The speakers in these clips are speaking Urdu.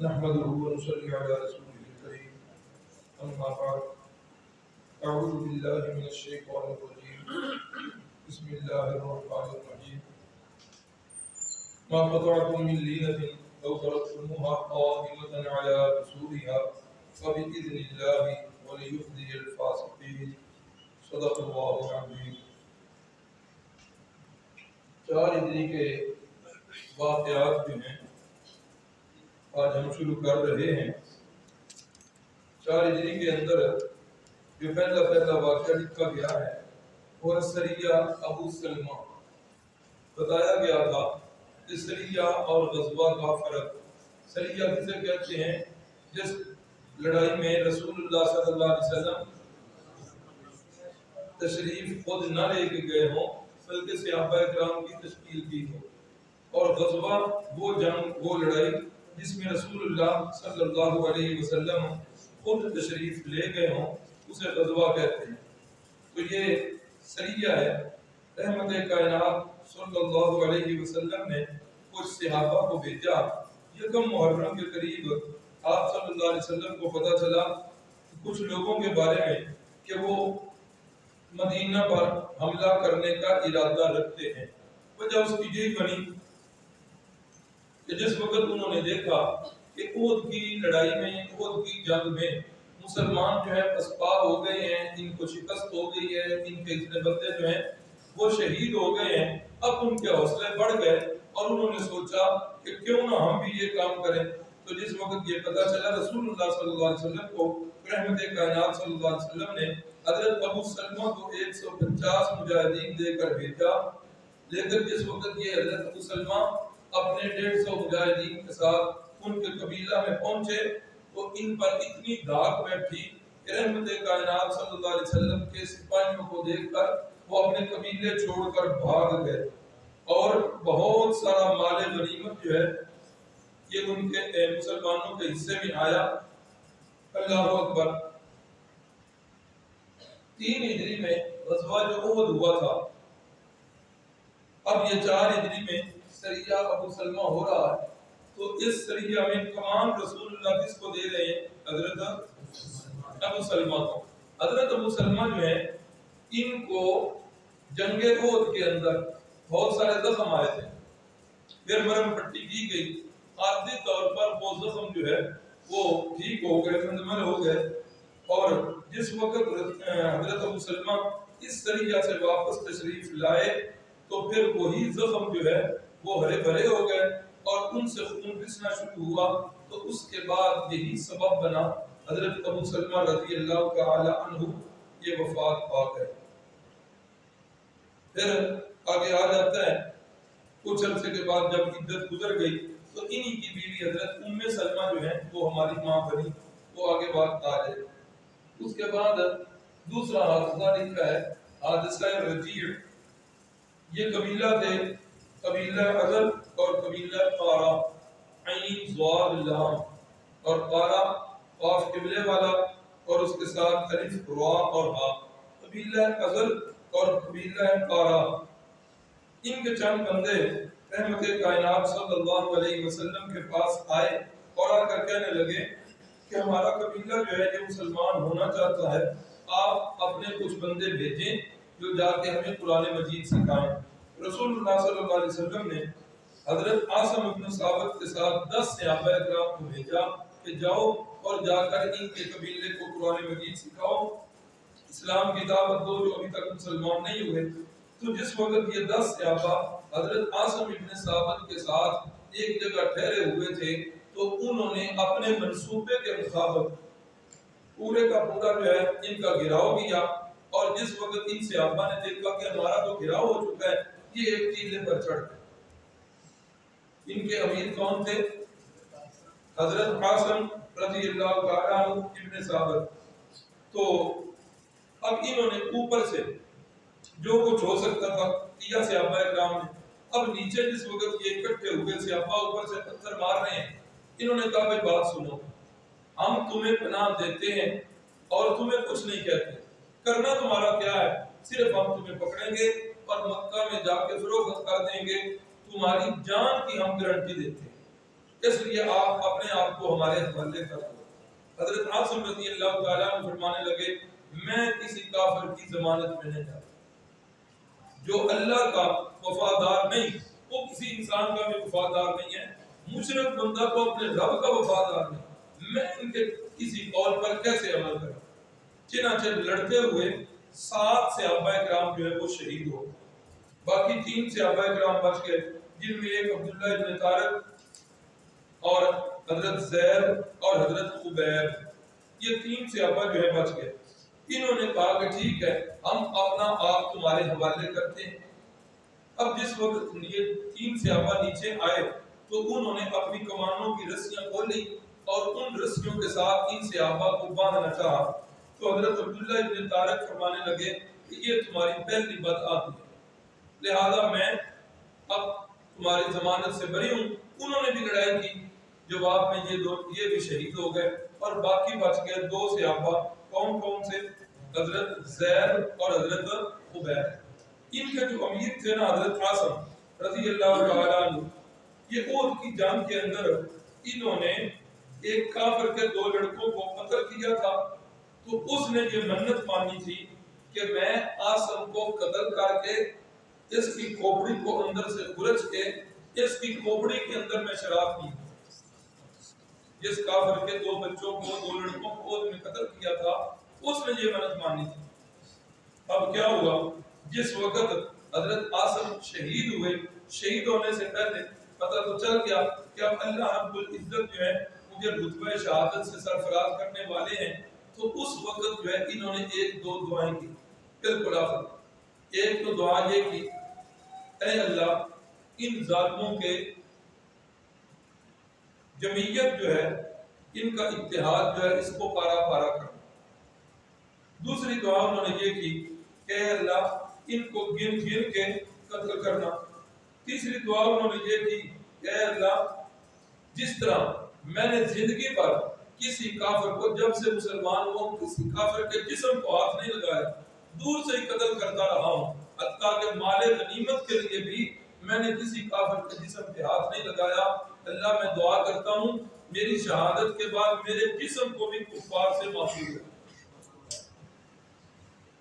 نحمده ونصلي على رسوله الكريم أما بعد أعوذ بالله من الشيطان الرجيم بسم الله الرحمن الرحيم ما قطعتم من لينة أو تركتموها قائمة على أصولها فبإذن الله وليخزي الفاسقين صدق الله العظيم. 4 ہجری کے واقعات جو ہیں آج ہم شروع کر رہے ہیں. 4 ہجری کے اندر جو پہلا واقعہ لکھا گیا ہے وہ سریہ ابو سلمہ. بتایا گیا تھا کہ سریہ اور غزوہ کا فرق. سریہ کسے کہتے ہیں؟ جس لڑائی میں رسول اللہ صلی اللہ علیہ وسلم تشریف خود نہ لے کے گئے ہوں بلکہ صحابہ کرام کی تشکیل کی ہو. اور غزوہ وہ جنگ وہ لڑائی جس میں رسول اللہ صلی اللہ علیہ وسلم خود تشریف لے گئے ہوں اسے غزوہ کہتے ہیں. تو یہ سریہ ہے. رحمت کائنات صلی اللہ علیہ وسلم نے کچھ صحابہ کو بھیجا. یکم محرم کے قریب آپ صلی اللہ علیہ وسلم کو پتہ چلا کچھ لوگوں کے بارے میں کہ وہ مدینہ پر حملہ کرنے کا ارادہ رکھتے ہیں. وجہ اس کی یہی بنی کہ جس وقت انہوں نے دیکھا کہ احد کی لڑائی میں احد کی جنگ میں مسلمان جو ہے پسپا ہو گئے ہیں, ان کو شکست ہو گئی ہے, ان کے اتنے بندے جو ہیں وہ شہید ہو گئے ہیں. اب ان کے حوصلے بڑھ گئے اور انہوں نے سوچا کہ کیوں نہ ہم بھی یہ کام کریں. تو جس وقت یہ پتہ چلا رسول اللہ صلی اللہ علیہ وسلم کو رحمت کائنات صلی اللہ علیہ وسلم نے حضرت ابو سلمہ کو 150 مجاہدین دے کر بھیجا. لیکن جس وقت یہ حضرت ابو سلمہ اپنے 150 مجاہدین کے ساتھ ان کے قبیلہ میں پہنچے تو ان پر اتنی دھاک بیٹھی کہ رحمت کائنات صلی اللہ علیہ وسلم کے سپاہیوں کو دیکھ کر وہ اپنے قبیلے چھوڑ کر بھاگ گئے اور بہت سارا مال غنیمت جو ہے یہ ان کے مسلمانوں کے حصے میں آیا. اللہ اکبر. 3 ہجری میں غزوہ جو احد ہوا تھا. اب یہ 4 ہجری میں سریہ ابو سلمہ ہو رہا ہے. تو اس سریہ میں کمان رسول اللہ کس کو دے رہے ہیں؟ حضرت ابو سلمہ کو. حضرت ابو سلمہ جو ہے ان کو جنگ احد کے اندر بہت سارے زخم آئے تھے. پھر مرہم پٹی کی گئی. عارضی طور پر وہ زخم جو ہے وہ ٹھیک ہو گئے, مندمل ہو گئے. اور جس وقت حضرت ابو سلمہ اس سریہ سے واپس تشریف لائے تو پھر وہی زخم جو ہے وہ ہرے بھرے ہو گئے اور ان سے خون رسنا شروع ہوا. تو اس کے بعد یہی سبب بنا حضرت ابو سلمہ رضی اللہ تعالی عنہ یہ وفات پا گئے. پھر آگے آ جاتا ہے کچھ عرصے کے بعد جب عدت گزر گئی تو انہی کی بیوی حضرت ام سلمہ جو ہے وہ ہماری ماں بنی. وہ آگے بات آ جائے. اس کے بعد دوسرا حادثہ لکھا ہے حادثہ رجیع. یہ قبیلہ تھے قبیلہ عزل اور قبیلہ قارا. عین ضاد لام اور قارا قاف قبلے والا اور اس کے ساتھ الف را اور ہا. قبیلہ عزل اور قبیلہ قارا. ان کے چند بندے رحمت کائنات صلی اللہ علیہ وسلم کے پاس آئے اور آ کر کہنے لگے کہ ہمارا قبیلہ جو ہے یہ مسلمان ہونا چاہتا ہے, آپ اپنے کچھ بندے بھیجیں جو جا کے ہمیں قرآن مجید سکھائیں. رسول اللہ صلی اللہ علیہ وسلم نے حضرت عاصم بن ثابت کے ساتھ 10 صحابہ کرام کو بھیجا کہ جاؤ اور جا کر ان کے قبیلے کو قرآن مجید سکھاؤ, اسلام کی دعوت دو جو ابھی تک مسلمان نہیں ہوئے. تو جس وقت یہ 10 صحابہ حضرت عاصم بن ثابت کے ساتھ ایک جگہ ٹھہرے ہوئے تھے تو انہوں نے اپنے منصوبے کے مطابق پورے کا پورا جو ہے ان کا گھراؤ کیا. اور جس وقت ان صحابہ نے دیکھا کہ ہمارا تو گھراؤ ہو چکا ہے یہ ایک ٹیلے پر چڑھ گئے. ان کے امیر کون تھے؟ حضرت عاصم رضی اللہ تعالیٰ عنہ ابن ثابت. تو اب انہوں نے اوپر سے جو کچھ ہو سکتا تھا کیا صحابہ کرام نے. اب نیچے جس وقت یہ اکٹھے ہوئے صحابہ اوپر سے پتھر مار رہے ہیں. انہوں نے کہا بھائی بات سنو, ہم تمہیں پناہ دیتے ہیں اور تمہیں کچھ نہیں کہتے, کرنا تمہارا کیا ہے, صرف ہم تمہیں پکڑیں گے اور مکہ میں جا کے فروخت کر دیں گے, تمہاری جان کی ہم گارنٹی دیتے ہیں. اس لیے آپ اپنے آپ کو ہمارے حوالے کر دو۔ حضرت عاصم رضی اللہ تعالیٰ عنہ فرمانے لگے میں کسی کافر کی ضمانت میں نہیں جاتا، جو اللہ کا وفادار نہیں وہ کسی انسان کا بھی وفادار نہیں ہے، مشرک بندہ تو اپنے رب کا وفادار نہیں، میں ان کے کسی قول پر کیسے عمل کروں؟ چنانچہ لڑتے ہوئے 7 صحابہ کرام جو ہے وہ شہید ہو، باقی 3 صحابہ کرام بچ گئے، جن میں ایک عبداللہ ابن طارق اور حضرت زید اور حضرت خبیب، یہ 3 صحابہ جو ہے بچ گئے۔ انہوں نے کہا کہ ٹھیک ہے ہم اپنا آپ تمہارے حوالے کرتے ہیں۔ اب جس وقت یہ 3 صحابہ نیچے آئے تو انہوں نے اپنی کمانوں کی رسیاں کھولی اور ان رسیوں کے ساتھ ان صحابہ کو باندھنا چاہا، تو حضرت عبداللہ ابن طارق فرمانے لگے کہ یہ تمہاری پہلی بدعت ہے، لہذا میں اب تمہاری ضمانت سے بری ہوں۔ انہوں نے بھی لڑائی کی، جواب میں یہ بھی شہید ہو گئے اور باقی بچ گئے 2 صحابہ، کون سے؟ حضرت زید اور حضرت خبیب۔ ان کے جو امیر تھے نا حضرت عاصم رضی اللہ تعالیٰ عنہ، یہ احد کی جنگ کے اندر انہوں نے ایک کافر کے 2 لڑکوں کو قتل کیا تھا، تو اس نے یہ منت مانی تھی کہ میں عاصم کو قتل کر کے اس کی کھوپڑی کو اندر سے کھرچ کے اس کی کھوپڑی کے اندر میں شراب پی۔ جس کافر کے 2 بچوں کو 2 لڑکوں کو احد میں قتل کیا تھا اس نے یہ منت مانی تھی۔ اب کیا ہوا، جس وقت حضرت عاصم شہید ہوئے، شہید ہونے سے پہلے پتہ تو چل گیا کہ اب اللہ رب العزت جو ہے مجھے رتبہ شہادت سے سرفراز کرنے والے ہیں، تو اس وقت جو ہے انہوں نے 1-2 دعائیں کی۔ بالکل آخر ایک تو دعا یہ کی، اے اللہ ان ظالموں کے جمعیت جو ہے ان کا اتحاد جو ہے اس کو پارا پارا کرنا۔ دوسری دعا انہوں نے یہ کی کہ اے اللہ ان کو گن گن کے قتل کرنا۔ تیسری دعا انہوں نے یہ کی کہ اے اللہ جس طرح میں نے زندگی پر کسی کافر کو جب سے مسلمان ہوا کسی کافر کے جسم کو ہاتھ نہیں لگایا، دور سے ہی قتل کرتا رہا ہوں، حتیٰ کہ مال غنیمت کے لیے بھی میں نے کسی کافر کے جسم پہ ہاتھ نہیں لگایا۔ اللہ میں دعا کرتا ہوں میری شہادت کے بعد میرے جسم کو بھی کفار سے محفوظ ہے۔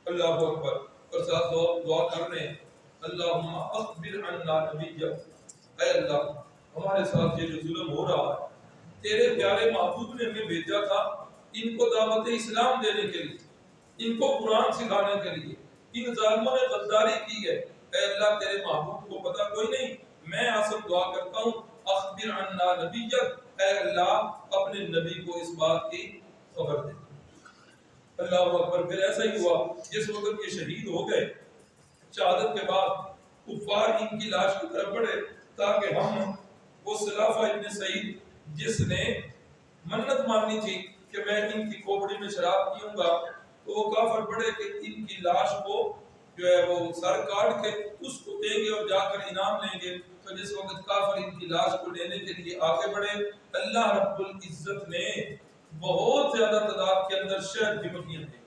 اللہ اکبر۔ اور ساتھ دعا کر رہے ہیں اللہم اخبر عنا نبیک، اے اللہ ہمارے ساتھ یہ جو ظلم ہو رہا ہے تیرے پیارے محبوب نے ہمیں بھیجا تھا ان کو دعوت اسلام دینے کے لیے، ان کو قرآن سکھانے کے لیے، ان ظالموں نے غداری کی ہے، اے اللہ تیرے محبوب کو پتہ کوئی نہیں، میں عاصم دعا کرتا ہوں اخبر عنا نبیک، اے اللہ اپنے نبی کو اس بات کی خبر دے۔ اللہ اکبر۔ پھر ایسا ہی ہوا جس وقت یہ شہید ہو گئے، شہادت کے بعد کفار ان کی لاش کی طرف بڑھے تاکہ ہم وہ سلافہ ابن سعید جس نے منت مانی تھی کہ میں ان کی کھوپڑی میں شراب پیوں گا، تو وہ کافر بڑھے کہ ان کی لاش کو جو ہے وہ سر کاٹ کے اس کو دیں گے اور جا کر انعام لیں گے۔ تو جس وقت کافر ان کی لاش کو لینے کے لیے آگے بڑھے، اللہ رب العزت نے بہت زیادہ تعداد کے اندر شہد کی مکھیاں دیں،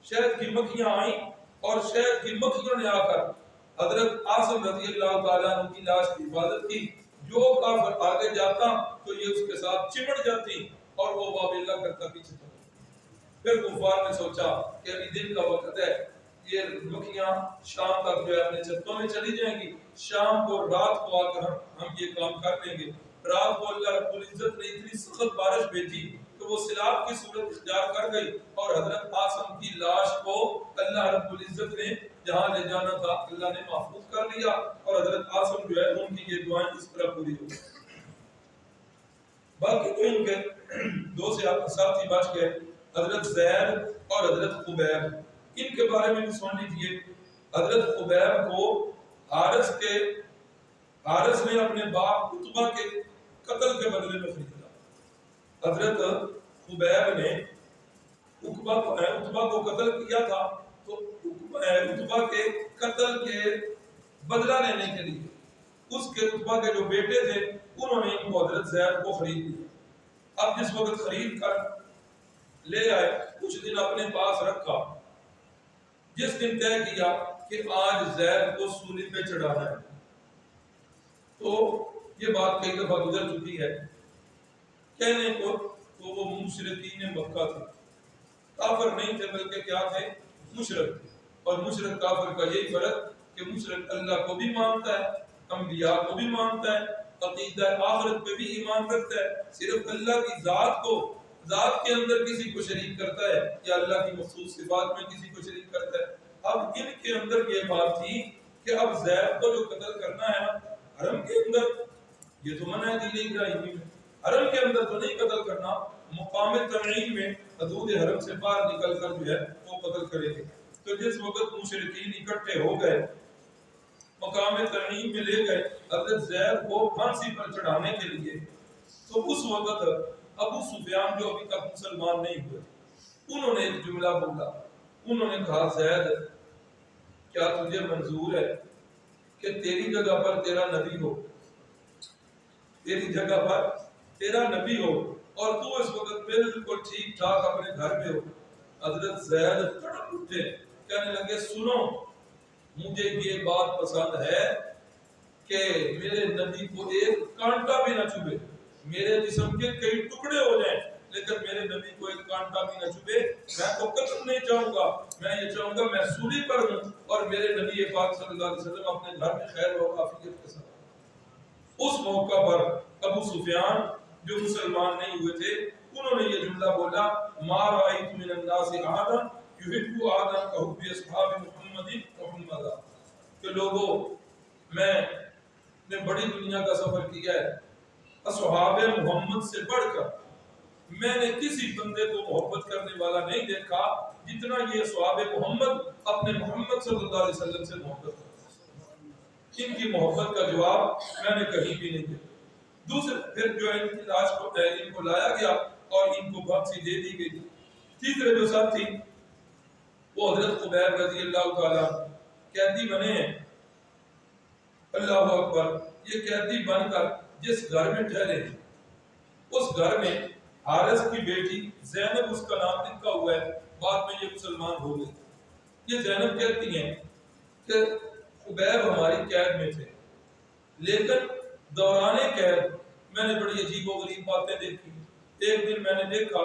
شہد کی مکھیاں آئیں اور شہد کی مکھیوں نے آ کر حضرت عاصم رضی اللہ تعالیٰ عنہ کی لاش کی حفاظت کی۔ جو کافر آگے جاتا تو یہ اس کے ساتھ چمٹ جاتی اور وہ واویلا کرتا پیچھے چلتا۔ پھر کفار نے سوچا کہ ابھی دن کا وقت ہے، یہ مکھیاں شام تک جو ہے اپنے چھتوں میں چلی جائیں گی، شام کو رات کو آ کر ہم یہ کام کر لیں گے۔ رات کو اللہ رب العزت نے اتنی سخت بارش بھیجی کہ وہ سیلاب کی صورت اختیار کر گئی اور حضرت عاصم کی لاش کو اللہ رب العزت نے جہاں لے جانا تھا اللہ نے محفوظ کر لیا، اور حضرت عاصم جو ہے ان کی یہ دعائیں اس طرح پوری ہو گئی۔ باقی تو ان کے 2 ساتھی بچ گئے، حضرت زید اور حضرت خبیب، ان کے بارے میں بھی سن لیجیے۔ حضرت خبیب کو حارث نے اپنے باپ عتبہ کے قتل کے بدلے میں خریدا۔ حضرت خبیب نے عتبہ کو قتل کیا تھا، تو عتبہ کے قتل کے بدلہ لینے کے لیے اس کے عتبہ کے جو بیٹے تھے انہوں نے ان کو حضرت زید کو خرید لیا۔ اب جس وقت خرید کر لے آئے کچھ دن اپنے پاس رکھا، جس دن طے کیا کہ آج زید کو سولی پہ چڑھانا ہے، تو یہ بات کئی دفعہ گزر چکی ہے. کہنے کو تو وہ مشرکین مکہ تھے، کافر نہیں تھے بلکہ کیا تھے؟ مشرک تھے. اور مشرک کافر کا یہی فرق کہ مشرک اللہ کو بھی مانتا ہے، انبیاء کو بھی مانتا ہے، عقیدہ آخرت پہ بھی ایمان رکھتا ہے، صرف اللہ کی ذات کو، ذات کے اندر کسی کو شریک کرتا ہے یا اللہ کی مخصوص صفات میں کسی کو شریک کرتا ہے. اب ان کے اندر یہ بات تھی کہ اب زید کو جو قتل کرنا ہے حرم کے اندر، یہ تو منع ہے دین ابراہیمی میں، حرم کے اندر تو نہیں قتل کرنا، مقام تنعیم میں حدود حرم سے باہر نکل کر جو ہے وہ قتل کرے گے. تو جس وقت مشرکین اکٹھے ہو گئے مقام تنعیم میں لے گئے حضرت زید کو پھانسی پر چڑھانے کے لیے، تو اس وقت ابو سفیان جو ابھی تک مسلمان نہیں ہوئے، انہوں نے ایک جملہ بولا. انہوں نے کہا زید کیا تجھے منظور ہے کہ تیری جگہ پر تیرا نبی ہو، تیری جگہ پر تیرا نبی ہو اور تو اس وقت بالکل ٹھیک ٹھاک اپنے گھر میں ہو. حضرت زید تڑپ اٹھے، کہنے لگے سنو مجھے یہ بات پسند ہے کہ میرے نبی کو ایک کانٹا بھی نہ چبھے، میرے جسم کے کئی ٹکڑے ہو جائیں لیکن میرے نبی کو ایک کانٹا بھی نہ چبھے. میں تو قتل نہیں چاہوں گا، میں یہ چاہوں گا میں سولی پر ہوں اور میرے نبی پاک صلی اللہ علیہ وسلم اپنے گھر میں خیر و عافیت کے ساتھ. اس موقع پر ابو سفیان جو مسلمان نہیں ہوئے تھے انہوں نے یہ جملہ بولا ما رأیت من الناس احدا یحب احدا کحب اصحاب محمد محمدا، کہ لوگوں میں نے بڑی دنیا کا سفر کیا ہے، اصحاب محمد سے بڑھ کر میں نے کسی بندے کو محبت کرنے والا نہیں دیکھا جتنا یہ اصحاب محمد اپنے محمد صلی اللہ علیہ وسلم سے محبت کرتے. ان کی محبت کا جواب میں نے کہیں بھی نہیں دیا. دوسرے پھر جو ان کی لاش کو ان کو لایا گیا اور ان کو پھانسی دے دی گئی. تیسرے جو ساتھ تھی وہ حضرت خبیب رضی اللہ تعالیٰ قیدی بنے ہیں. اللہ اکبر، یہ قیدی بن کر جس گھر میں ٹھہرے ہیں اس گھر میں حارث کی بیٹی زینب اس کا نام لکھا ہوا ہے، بعد میں یہ مسلمان ہو گئی. یہ زینب کہتی ہیں کہ خبیب ہماری قید میں تھے لیکن دوران قید میں نے بڑی عجیب و غریب باتیں دیکھی. ایک دن میں نے دیکھا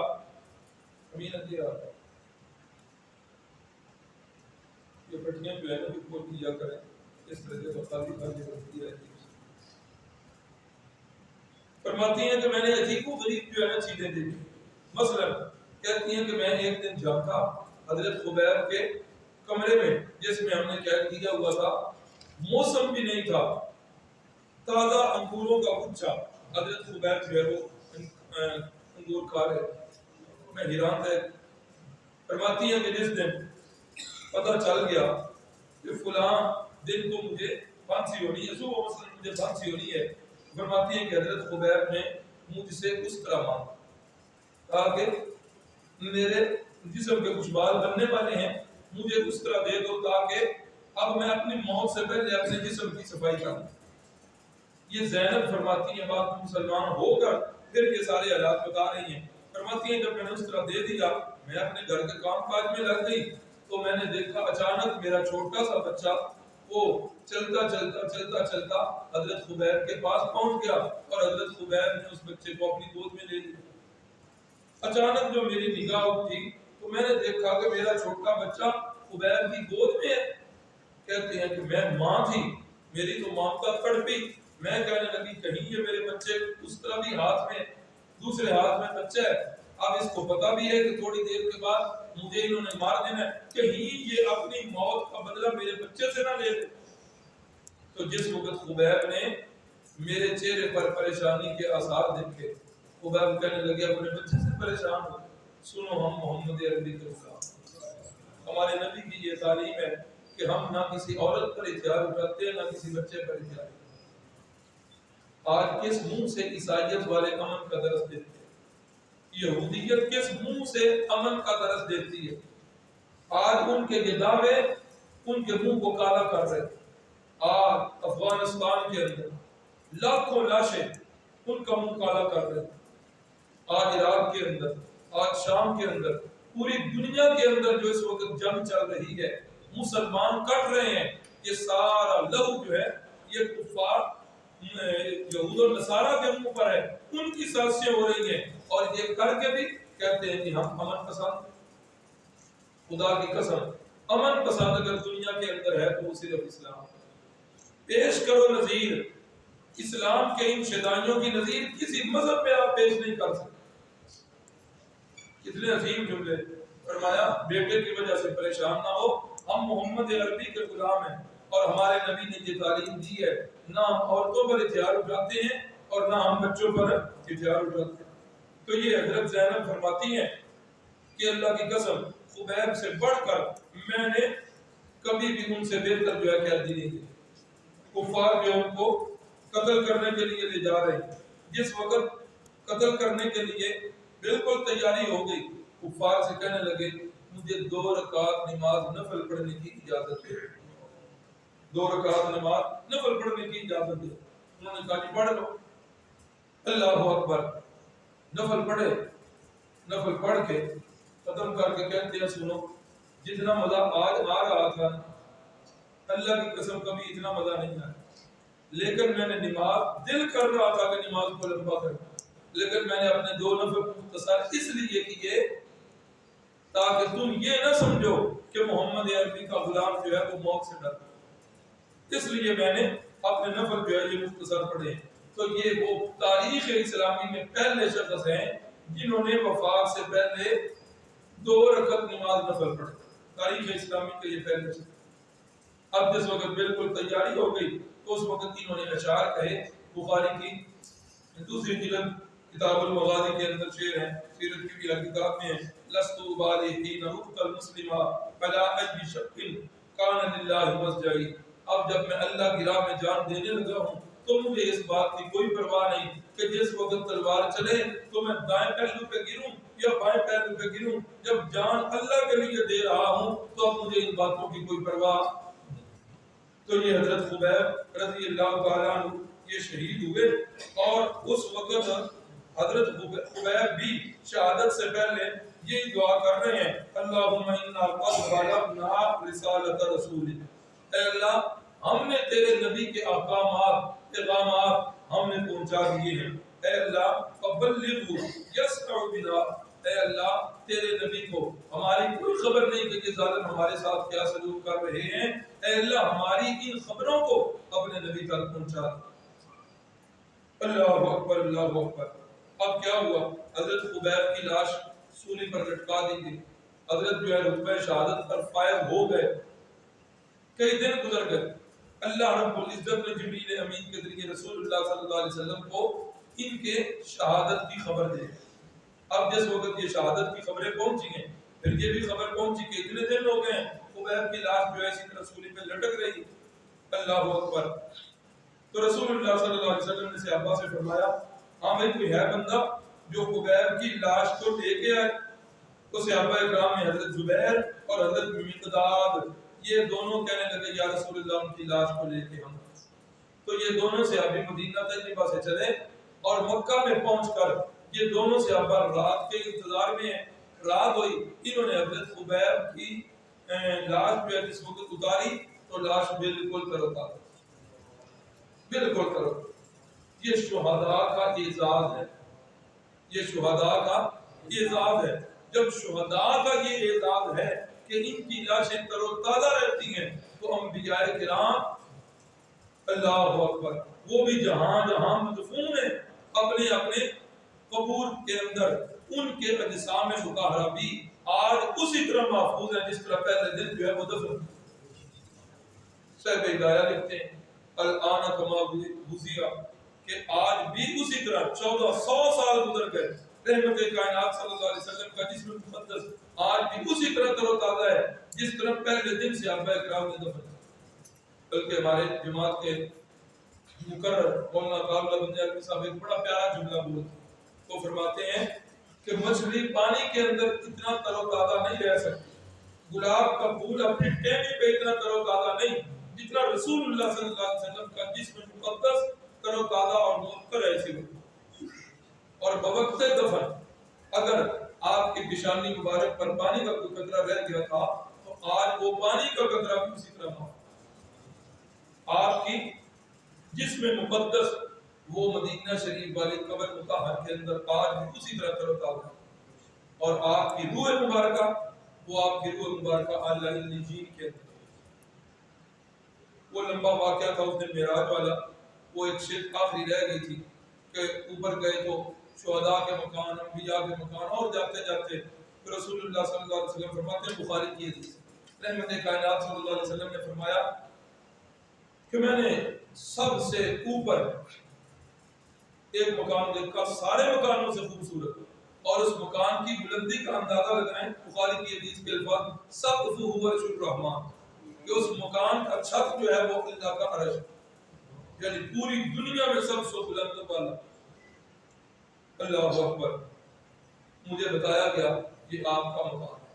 یہ پٹیاں جو ہے نا کہ کھول دیا کریں اس طرح سے بخاری بھاجی بنتی رہتی ہے. فرماتی ہیں کہ میں نے عجیب و غریب جو ہے نا چیزیں دیکھی. مثلا کہتی ہیں کہ میں ایک دن جھانکا حضرت خبیب کے کمرے میں جس میں ہم نے قید کیا ہوا تھا، موسم بھی نہیں تھا، تازہ انگوروں کا گچھا، حضرت خبیب جو ہے وہ انگور کھا رہے. میں حیران تھا. فرماتی ہیں کہ جس دن پتہ چل گیا کہ فلاں دن کو مجھے پھانسی ہونی ہے، صبح مثلا مجھے پھانسی ہونی ہے، فرماتی ہیں کہ حضرت خبیب نے مجھ سے اس طرح مانگا، کہا کہ میرے جسم کے کچھ بال بننے والے ہیں، مجھے اس طرح دے دو تاکہ اب میں اپنی موت سے پہلے اپنے جسم کی صفائی کروں. یہ زینب فرماتی ہیں بات مسلمان ہو کر پھر یہ سارے حالات بتا رہی ہیں. فرماتی ہیں جب میں نے اس طرح دے دیا میں اپنے گھر کے کام کاج میں لگ گئی تو میں نے دیکھا اچانک میرا چھوٹا سا بچہ وہ چلتا چلتا چلتا چلتا حضرت خبیب کے پاس پہنچ گیا اور حضرت خبیب نے اس بچے کو اپنی گود میں لے لیا. اچانک جو میری نگاہ اٹھی تو میں نے دیکھا کہ میرا چھوٹا بچہ خبیب کی گود میں ہے. کہتے ہیں کہ میں ماں تھی، میری تو مامتا تڑپی. میں کہنے لگی کہیں یہ میرے بچے اس طرح بھی ہاتھ میں دوسرے ہاتھ میں بچہ ہے، اب اس کو پتا بھی ہے کہ تھوڑی دیر کے بعد مجھے انہوں نے مار دینا ہے، کہیں یہ اپنی موت کا بدلہ میرے بچے سے نہ لے لے. تو جس وقت خبیب نے میرے چہرے پر پریشانی کے آثار دیکھے، خبیب کہنے لگے اپنے بچے سے پریشان ہو. سنو ہم محمد عربی کے ساتھ ہمارے نبی کی یہ تعلیم ہے کہ ہم نہ کسی عورت پر اختیار اٹھاتے ہیں نہ کسی بچے پر اختیار. آج کس منہ سے عیسائیت والے امن کا درس دیتے ہیں، یہودیت کس منہ سے امن کا درس دیتی ہے. آج ان کے یہ دعوے ان کے منہ کو کالا کر رہے. آج افغانستان کے اندر لاکھوں لاشیں ان کا منہ کالا کر رہے. آج عراق کے اندر، آج شام کے اندر، پوری دنیا کے اندر جو اس وقت جنگ چل رہی ہے، مسلمان کٹ رہے ہیں. یہ سارا لہو جو ہے یہ کفار یہود و نصارہ کے منہ پر ہے، ان کی سازشیں ہو رہی ہیں، اور یہ کر کے بھی کہتے ہیں کہ ہم امن پسند۔ خدا کی قسم امن پسند اگر دنیا کے اندر ہے تو وہ صرف اسلام۔ پیش کرو نظیر، اسلام کے ان شدائیوں کی نظیر کسی مذہب میں آپ پیش نہیں کر سکتے۔ کتنے عظیم جملے۔ فرمایا بیٹے کی وجہ سے پریشان نہ ہو، ہم محمد عربی کے غلام ہیں، اور ہمارے نبی نے یہ تعلیم دی ہے، نہ ہم عورتوں پر ہتھیار اٹھاتے ہیں اور نہ ہم بچوں پر ہتھیار اٹھاتے ہیں۔ تو یہ حضرت زینب فرماتی ہیں کہ اللہ کی قسم خبیب سے بڑھ کر میں نے کبھی بھی ان سے بہتر جو ہے قیدی نہیں دی۔ کفار جو ان کو قتل کرنے کے لیے لے جا رہے ہیں، جس وقت قتل کرنے کے لیے بالکل تیاری ہو گئی، کفار سے کہنے لگے مجھے 2 رکعت نماز نفل پڑھنے کی اجازت دے، 2 رکعت نماز نفل پڑھنے کی اجازت دے۔ انہوں نے کہا جی پڑھ لو۔ اللہ اکبر، نفل پڑھے، نفل پڑھ کے ختم کر کے کہتے ہیں سنو، جتنا مزہ آج آ رہا تھا اللہ کی قسم کبھی اتنا مزہ نہیں آیا، لیکن میں نے نماز دل کر رہا تھا کہ نماز کو لمبا کروں، لیکن میں نے اپنے 2 نفل مختصر اس لیے کیے تاکہ تم یہ نہ سمجھو کہ محمد عربی کا غلام جو ہے وہ موت سے ڈرتا، اس لیے میں نے اپنے نفل جو ہے یہ مختصر پڑھے۔ تو یہ وہ تاریخ اسلامی میں پہلے شخص ہیں جنہوں نے وفات سے پہلے 2 رکعت نماز نفل پڑھے، تاریخ اسلامی کے یہ پہلے شخص۔ اب جس وقت بالکل تیاری ہو گئی تو اس وقت انہوں نے اشعار کہے۔ بخاری کی دوسری جلد کتاب المغازی کے اندر شعر ہیں، سیرت کی بھی کتاب میں ہے، لست ابالی حین رقت المسلمہ فلا ای شق کان للہ مسجعی۔ اب جب میں اللہ کی راہ میں جان دینے لگا ہوں تو مجھے اس بات کی کوئی پرواہ نہیں کہ جس وقت تلوار چلے تو میں دائیں پہلو پہ گروں یا بائیں پہلو پہ گروں، جب جان اللہ کے لیے دے رہا ہوں تو اب مجھے ان باتوں کی کوئی پرواہ۔ تو یہ حضرت خبیب رضی اللہ تعالیٰ عنہ یہ شہید ہوئے، اور اس وقت حضرت خبیب بھی شہادت سے پہلے یہی دعا کر رہے ہیں، اللہم انا قد بلغنا رسالت رسولک، اے اللہ ہم نے تیرے نبی کے احکامات پیغامات ہم نے پہنچا دیے ہیں، اے اللہ فبلغہ یسمع بنا، اے اللہ تیرے نبی کو ہماری کوئی خبر نہیں کہ یہ ظالم ہمارے ساتھ کیا سلوک کر رہے ہیں، اے اللہ ہماری ان خبروں کو اپنے نبی تک پہنچا دے۔ اللہ اکبر، اللہ اکبر۔ اب کیا ہوا؟ حضرت خبیب کی لاش سولی پر لٹکا دی گئی، حضرت جو ہے رتبہ شہادت پر فائز ہو گئے۔ کئی دن گزر گئے، اللہ رب العزت نے جبریل امین کے ذریعے رسول اللہ صلی اللہ علیہ وسلم کو ان کے شہادت کی خبر دے۔ اب جس وقت یہ شہادت کی خبریں پہنچی ہیں، پھر یہ بھی خبر پہنچی کہ اتنے دن ہو گئے ہیں خبیب کی لاش جو ہے اسی طرح سولی پہ لٹک رہی۔ اللہ اکبر۔ تو رسول اللہ صلی اللہ علیہ وسلم نے صحابہ سے فرمایا، ہاں بھائی کوئی ہے بندہ جو خبیب کی لاش کو لے کے آئے؟ تو صحابہ اکرام میں حضرت زبیر اور حضرت مقداد یہ دونوں کہنے لگے یا رسول اللہ ان کی لاش کو لے کے ہم۔ تو یہ دونوں صحابی مدینہ طیبہ سے چلے اور مکہ میں پہنچ کر یہ دونوں صحابہ رات کے انتظار میں ہیں۔ رات ہوئی، انہوں نے حضرت خبیب کی لاش جو ہے جس وقت اتاری تو لاش بالکل تروتازہ، بالکل تروتازہ۔ یہ شہداء کا اعزاز ہے، یہ شہداء کا اعزاز ہے۔ جب شہداء کا یہ اعزاز ہے کہ ان کی لاشیں تروتازہ رہتی ہیں تو انبیاء کرام اللہ اکبر وہ بھی جہاں جہاں مدفون ہیں اپنے اپنے قبور کے اندر، ان کے اجسام مطہرہ بھی آج اسی طرح محفوظ ہیں جس طرح پہلے دن جو ہے وہ دفن۔ صاحب ہدایہ لکھتے ہیں الان کما وزیا کہ آج بھی اسی طرح 1400 سال گزر گئے، رحمت کائنات صلی اللہ علیہ وسلم کا جسم مقدس آج بھی اسی طرح تروتازہ ہے جس طرح پہلے دن سے صحابہ کرام نے دفن۔ بلکہ ہمارے جماعت کے مقرر مولانا قابلہ بن جابر صاحب ایک بڑا پیارا جملہ بولتے ہیں، وہ فرماتے ہیں کہ مچھلی پانی کے اندر اتنا تروتازہ نہیں رہ سکتی، گلاب کا پھول اپنی ٹہنی پہ اتنا تروتازہ نہیں جتنا رسول اللہ صلی اللہ علیہ وسلم کا جسم مقدس تروتازہ اور معطر ایسے ہو۔ اور بوقت دفن اگر آپ کی پیشانی مبارک پر پانی کا کوئی قطرہ رہ گیا تھا تو آج وہ پانی کا قطرہ بھی اسی طرح آپ کی جس میں مقدس وہ مدینہ شریف والی قبر مطہر کے اندر آج بھی اسی طرح تروتازہ ہے، اور آپ کی روح مبارکہ وہ آپ کی روح مبارکہ اعلی الجین کے اندر۔ وہ لمبا واقعہ تھا اس دن معراج والا، وہ ایک شرط آخری رہ گئی تھی کہ اوپر گئے تو شہداء کے مکان، انبیاء کے مکان، اور جاتے جاتے پھر رسول اللہ صلی اللہ علیہ وسلم فرماتے ہیں، بخاری کی حدیث، رحمت کائنات صلی اللہ علیہ وسلم نے فرمایا کہ میں نے سب سے اوپر ایک مقام دیکھا سارے مکانوں سے خوبصورت، اور اس مکان کی بلندی کا اندازہ لگائیں، بخاری کی حدیث کے الفاظ سقفہ عرش الرحمن، کہ اس مکان کا چھت جو ہے وہ اللہ کا عرش ہے، یعنی پوری دنیا میں سب سے بلند والا۔ اللہ اکبر، مجھے بتایا گیا یہ آپ کا مکان ہے۔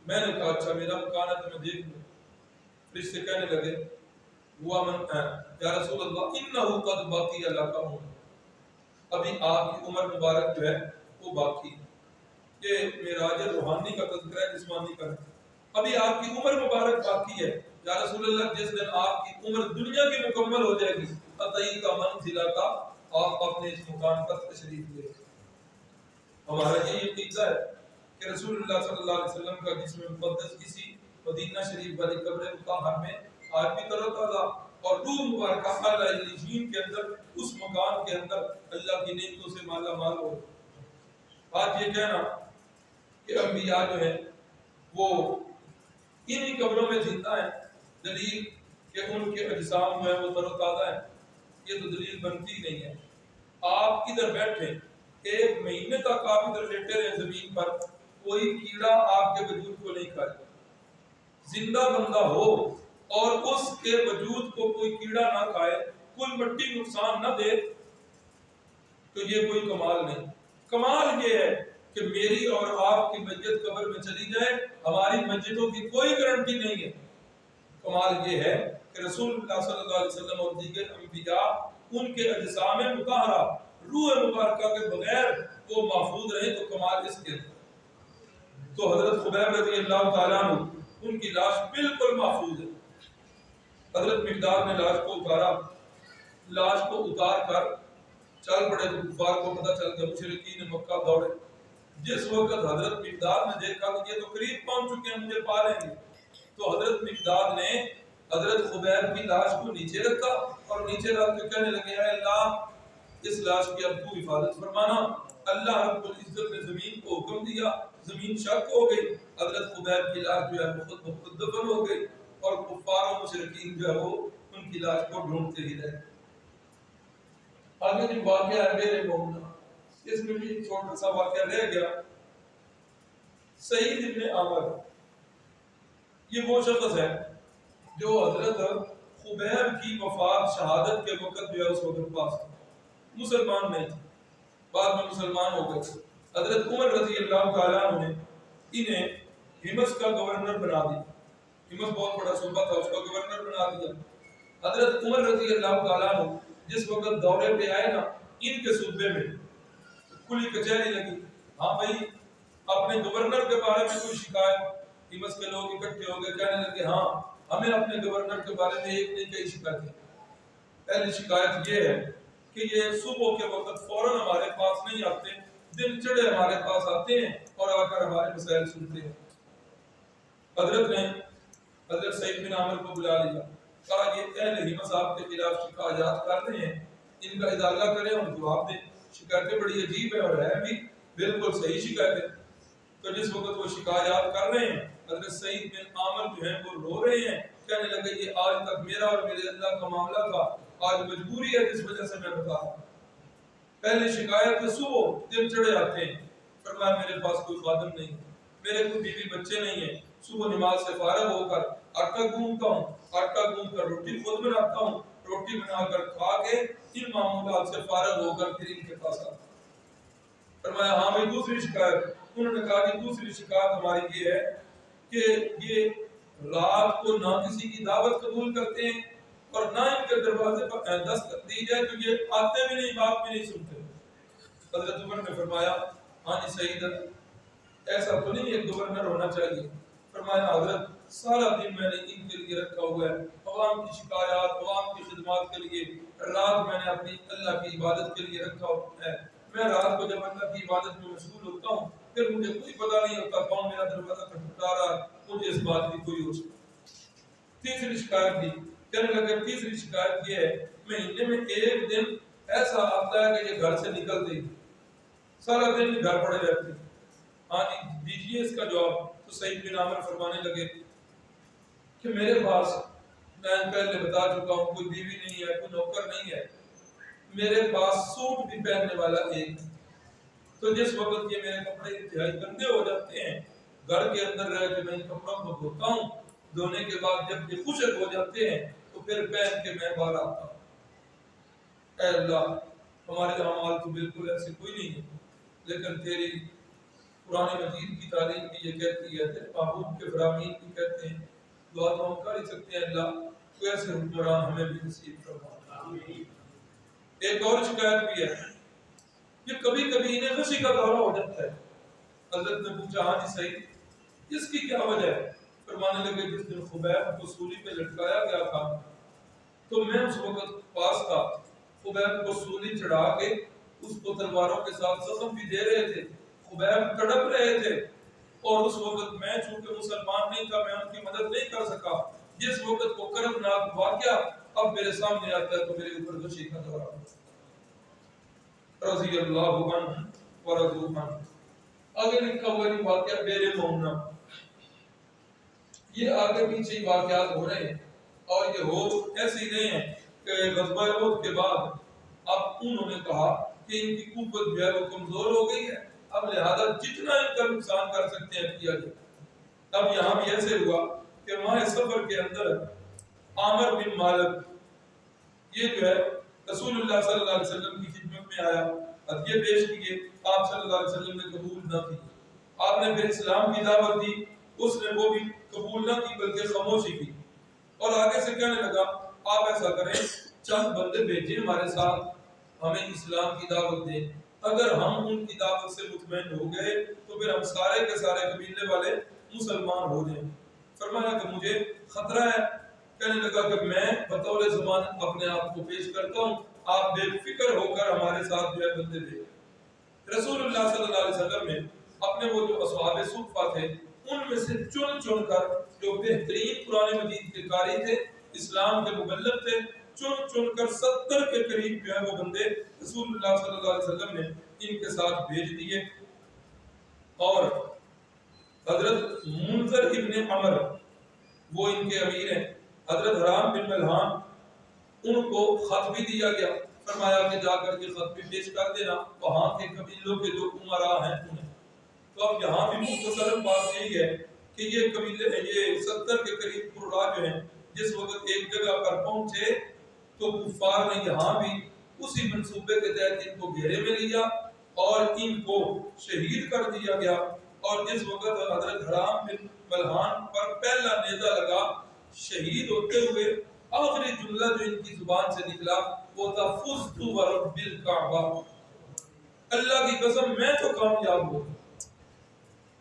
میں نے کہا اچھا میرا مکان ہے تو میں دیکھ لوں۔ فرشتے کہنے لگے ہوا من یا رسول اللہ انہو قد باقی لک عمر، ابھی آپ کی عمر مبارک جو ہے وہ باقی ہے۔ یہ معراج روحانی کا تذکرہ ہے، جسمانی کا ہے۔ ابھی آپ کی عمر مبارک باقی ہے یا رسول اللہ، جس دن آپ کی عمر دنیا کی مکمل ہو جائے گی عطائی کا منزلہ کا، آپ اپنے اس مکان پر تشریف لے۔ ہمارا یہ عقیدہ ہے کہ رسول اللہ صلی اللہ علیہ وسلم کا جسم مقدس کسی مدینہ شریف والی قبر مطہر میں آج بھی تر و تازہ، اور روح مبارکہ اعلی الجین کے اندر، اس مکان کے اندر اللہ کی نعمتوں سے مالا مال ہو۔ آج یہ کہنا کہ انبیاء جو ہیں وہ انہی قبروں میں زندہ ہیں، دلیل کہ ان کے اجسام جو ہے وہ تر و تازہ ہیں، یہ تو دلیل بنتی نہیں ہے۔ آپ ادھر بیٹھے ایک مہینے تک آپ ادھر لیٹے رہے زمین پر، کوئی کیڑا آپ کے وجود کو نہیں کھائے، زندہ بندہ ہو اور اس کے وجود کو کوئی کیڑا نہ کھائے، کوئی مٹی نقصان نہ دے، تو یہ کوئی کمال نہیں۔ کمال یہ ہے کہ میری اور آپ کی میت قبر میں چلی جائے، ہماری میتوں کی کوئی گارنٹی نہیں ہے۔ کمال یہ ہے کہ رسول اللہ صلی اللہ علیہ وسلم اور دیگر انبیاء ان کے اجسام مطہرہ روح مبارکہ کے بغیر وہ محفوظ رہے، تو کمال اس کے تو حضرت خبیب رضی اللہ تعالیٰ عنہ ان کی لاش بالکل محفوظ ہے۔ حضرت مقداد نے لاش کو اتارا، لاش کو اتار کر چل پڑے تو کفار کو پتہ چل گیا، مشرکین مکہ دوڑے۔ جس وقت حضرت مقداد نے دیکھا کہ یہ تو قریب پہنچ چکے ہیں، مجھے پا لیں گے، تو حضرت مقداد نے حضرت خبیب کی لاش کو نیچے رکھا اور نیچے رکھ کے کہنے لگے اے اللہ اس لاش کی اب تو حفاظت فرمانا۔ اللہ رب العزت نے زمین کو حکم دیا، زمین شک ہو گئی، حضرت خبیب کی لاش جو ہے خود بخود دفن ہو گئی، اور کفار و مشرکین جو ہے وہ ان کی لاش کو ڈھونڈتے ہی رہے۔ آگے جو واقعہ ہے میرے مومنہ، اس میں بھی ایک چھوٹا سا واقعہ رہ گیا۔ سعید ابن عامر یہ وہ شخص ہے جو حضرت خبیب کی وفات شہادت کے وقت جو ہے اس وقت پاس تھا، مسلمان نہیں تھا، بعد میں مسلمان ہو گئے۔ حضرت عمر رضی اللہ تعالیٰ عنہ نے انہیں ہمس کا گورنر بنا دیا، ہمس بہت بڑا صوبہ تھا، اس کا گورنر بنا دیا۔ حضرت عمر رضی اللہ تعالیٰ عنہ جس وقت دورے پہ آئے نا ان کے صوبے میں، کھلی کچہری لگی، ہاں بھائی اپنے گورنر کے بارے میں کوئی شکایت؟ ہمس کے لوگ اکٹھے ہو گئے، کہنے لگے ہاں ہمیں اپنے گورنر کے بارے میں ایک نہیں کئی شکایتیں۔ پہلی شکایت یہ ہے کہ یہ صبح کے وقت فوراً ہمارے پاس نہیں آتے، دن چڑھے ہمارے پاس آتے ہیں اور آ کر ہمارے مسائل سنتے ہیں۔ حضرت نے حضرت سعید بن عامر کو بلا لیا، کہا یہ اہل ہمس آپ کے خلاف شکایات کر رہے ہیں، ان کا ازالہ کریں اور جواب دیں۔ شکایتیں بڑی عجیب ہے اور ہے بھی بالکل صحیح شکایتیں۔ تو جس وقت وہ شکایات کر رہے ہیں، حضرت سعید بن عامر جو ہیں وہ رو رہے ہیں، کہنے لگے یہ آج تک میرا اور میرے اللہ کا معاملہ تھا، آج مجبوری ہے جس وجہ سے میں بتا رہا ہوں۔ پہلی شکایت کہ صبح دن چڑھے آتے ہیں، فرمایا میرے پاس کوئی خادم نہیں ہے، میرے کوئی بیوی بچے نہیں ہیں، صبح نماز سے فارغ ہو کر آٹا گوندتا ہوں، آٹا گوندھ کر روٹی خود بناتا ہوں، روٹی بنا کر کھا کے ان معمولات سے فارغ ہو کر پھر ان کے پاس آتا ہوں۔ فرمایا ہاں بھائی دوسری شکایت؟ انہوں نے کہا کہ دوسری شکایت ہماری یہ ہے کہ یہ رات کو نہ کسی کی دعوت قبول کرتے ہیں اور نہ ان کے دروازے پر دستک دی جائے تو یہ آتے بھی نہیں، بات بھی نہیں سنتے۔ حضرت عمر نے فرمایا ہاں جی سعید ایسا تو نہیں ایک گورنر ہونا چاہیے۔ فرمایا حضرت سارا دن میں نے ان کے لیے رکھا ہوا ہے عوام کی شکایات، عوام کی خدمات کے لیے رات میں نے اپنی اللہ کی عبادت کے لیے رکھا ہے. میں رات کو جب اللہ کی عبادت میں مشغول ہوتا ہوں پھر مجھے کوئی پتہ نہیں ہوتا کون میرا دروازہ کھٹکھٹا رہا ہے، مجھے اس بات کی کوئی ہوش نہیں. تیسری شکایت بھی کہنے لگے، تیسری شکایت یہ ہے مہینے میں ایک دن ایسا آتا ہے کہ یہ گھر سے نکلتے ہی سارا دن گھر پڑے رہتے ہیں. ہاں جی دیجیے اس کا جواب. تو سعید بن عامر فرمانے لگے کہ میرے پاس، میں پہلے بتا چکا ہوں، کوئی بیوی نہیں ہے، کوئی نوکر نہیں ہے، میرے پاس سوٹ بھی پہننے والا ایک. تو جس وقت یہ میرے کپڑے انتہائی گندے ہو جاتے ہیں، گھر کے اندر رہ کے میں ان کپڑوں کو دھوتا ہوں، دھونے کے بعد جب یہ خشک ہو جاتے ہیں تو پھر پہن کے میں باہر آتا ہوں. اے اللہ ہمارے اعمال تو بالکل ایسے کوئی نہیں ہے، لیکن تیری قرآن مجید کی تعلیم بھی یہ کہتی ہے، تیرے محبوب کے فرامین بھی کہتے ہیں. دعا تو ہم کر ہی سکتے ہیں، اللہ تو ایسے حکمران ہمیں بھی نصیب فرما. ایک اور شکایت بھی ہے کہ کبھی کبھی انہیں غشی کا دورہ ہو جاتا ہے. حضرت نے پوچھا ہاں جی صحیح، اس کی کیا وجہ ہے؟ فرمانے لگے جس دن خبیب کو سولی پہ لٹکایا گیا تھا تو میں اس وقت پاس تھا. خبیب کو سولی چڑھا کے اس کو تلواروں کے ساتھ زخم بھی دے رہے تھے، خبیب تڑپ رہے تھے، اور اس وقت میں چونکہ مسلمان نہیں تھا میں ان کی مدد نہیں کر سکا. جس وقت وہ کربناک واقعہ اب میرے سامنے آتا ہے تو میرے اوپر غشی کا دورہ ہوتا ہے. رضی اللہ عنہ ورضوا عنہ. آگے لکھا ہوا یہ واقعہ بیر مونا، یہ آگے پیچھے ہی واقعات ہو رہے ہیں اور یہ ہو ایسے ہی نہیں ہیں کہ غزوہ احد کے بعد اب انہوں نے کہا کہ ان کی قوت جو ہے وہ کمزور ہو گئی ہے، اب لہذا جتنا ان کا نقصان کر سکتے ہیں کیا جائے. اب یہاں بھی ایسے ہوا کہ ماہ سفر کے اندر عامر بن مالک یہ جو ہے رسول اللہ صلی اللہ علیہ وسلم کی خدمت میں آیا، ہدیے پیش کیے، آپ صلی اللہ علیہ وسلم نے قبول نہ کی. آپ نے پھر اسلام کی دعوت دی، اس نے وہ بھی قبول نہ کی بلکہ خاموشی کی. اور آگے سے کہنے لگا آپ ایسا کریں چند بندے بھیجیں ہمارے ساتھ، ہمیں اسلام کی دعوت دیں، اگر ہم ان کی دعوت سے مطمئن ہو گئے تو پھر ہم سارے کے سارے قبیلے والے مسلمان ہو جائیں. فرمایا کہ مجھے خطرہ ہے. کہنے لگا کہ میں بطور ضمانت اپنے آپ کو پیش کرتا ہوں، آپ بے فکر ہو کر ہمارے ساتھ جو ہے بندے بھیجیں. رسول اللہ صلی اللہ علیہ وسلم نے اپنے وہ جو اصحاب صفہ تھے ان میں سے چن چن کر جو بہترین قرآن مجید کے قاری تھے، اسلام کے مبلغ تھے، چن چن کر 70 کے قریب جو ہے وہ بندے رسول اللہ صلی اللہ علیہ وسلم نے ان کے ساتھ بھیج دیے. اور حضرت منذر ابن عمر وہ ان کے امیر ہیں، حضرت حرام بن ملحان ان کو خط بھی دیا گیا. فرمایا کہ جا کر کے خط بھی پیش کر دینا وہاں کے قبیلوں کے جو عمراء ہیں انہیں. تو اب یہاں بھی مختصر بات یہی ہے کہ یہ قبیلے یہ 70 کے قریب قرا جو ہیں جس وقت ایک جگہ پر پہنچے تو کفار نے یہاں بھی اسی منصوبے کے تحت ان کو گھیرے میں لیا اور ان کو شہید کر دیا گیا. اور جس وقت حضرت حرام بن ملحان پر پہلا نیزہ لگا شہید ہوتے ہوئے آخری جملہ جو ان کی زبان سے نکلا وہ تھا فزت ورب الکعبہ، اللہ کی قسم میں تو کامیاب ہوں.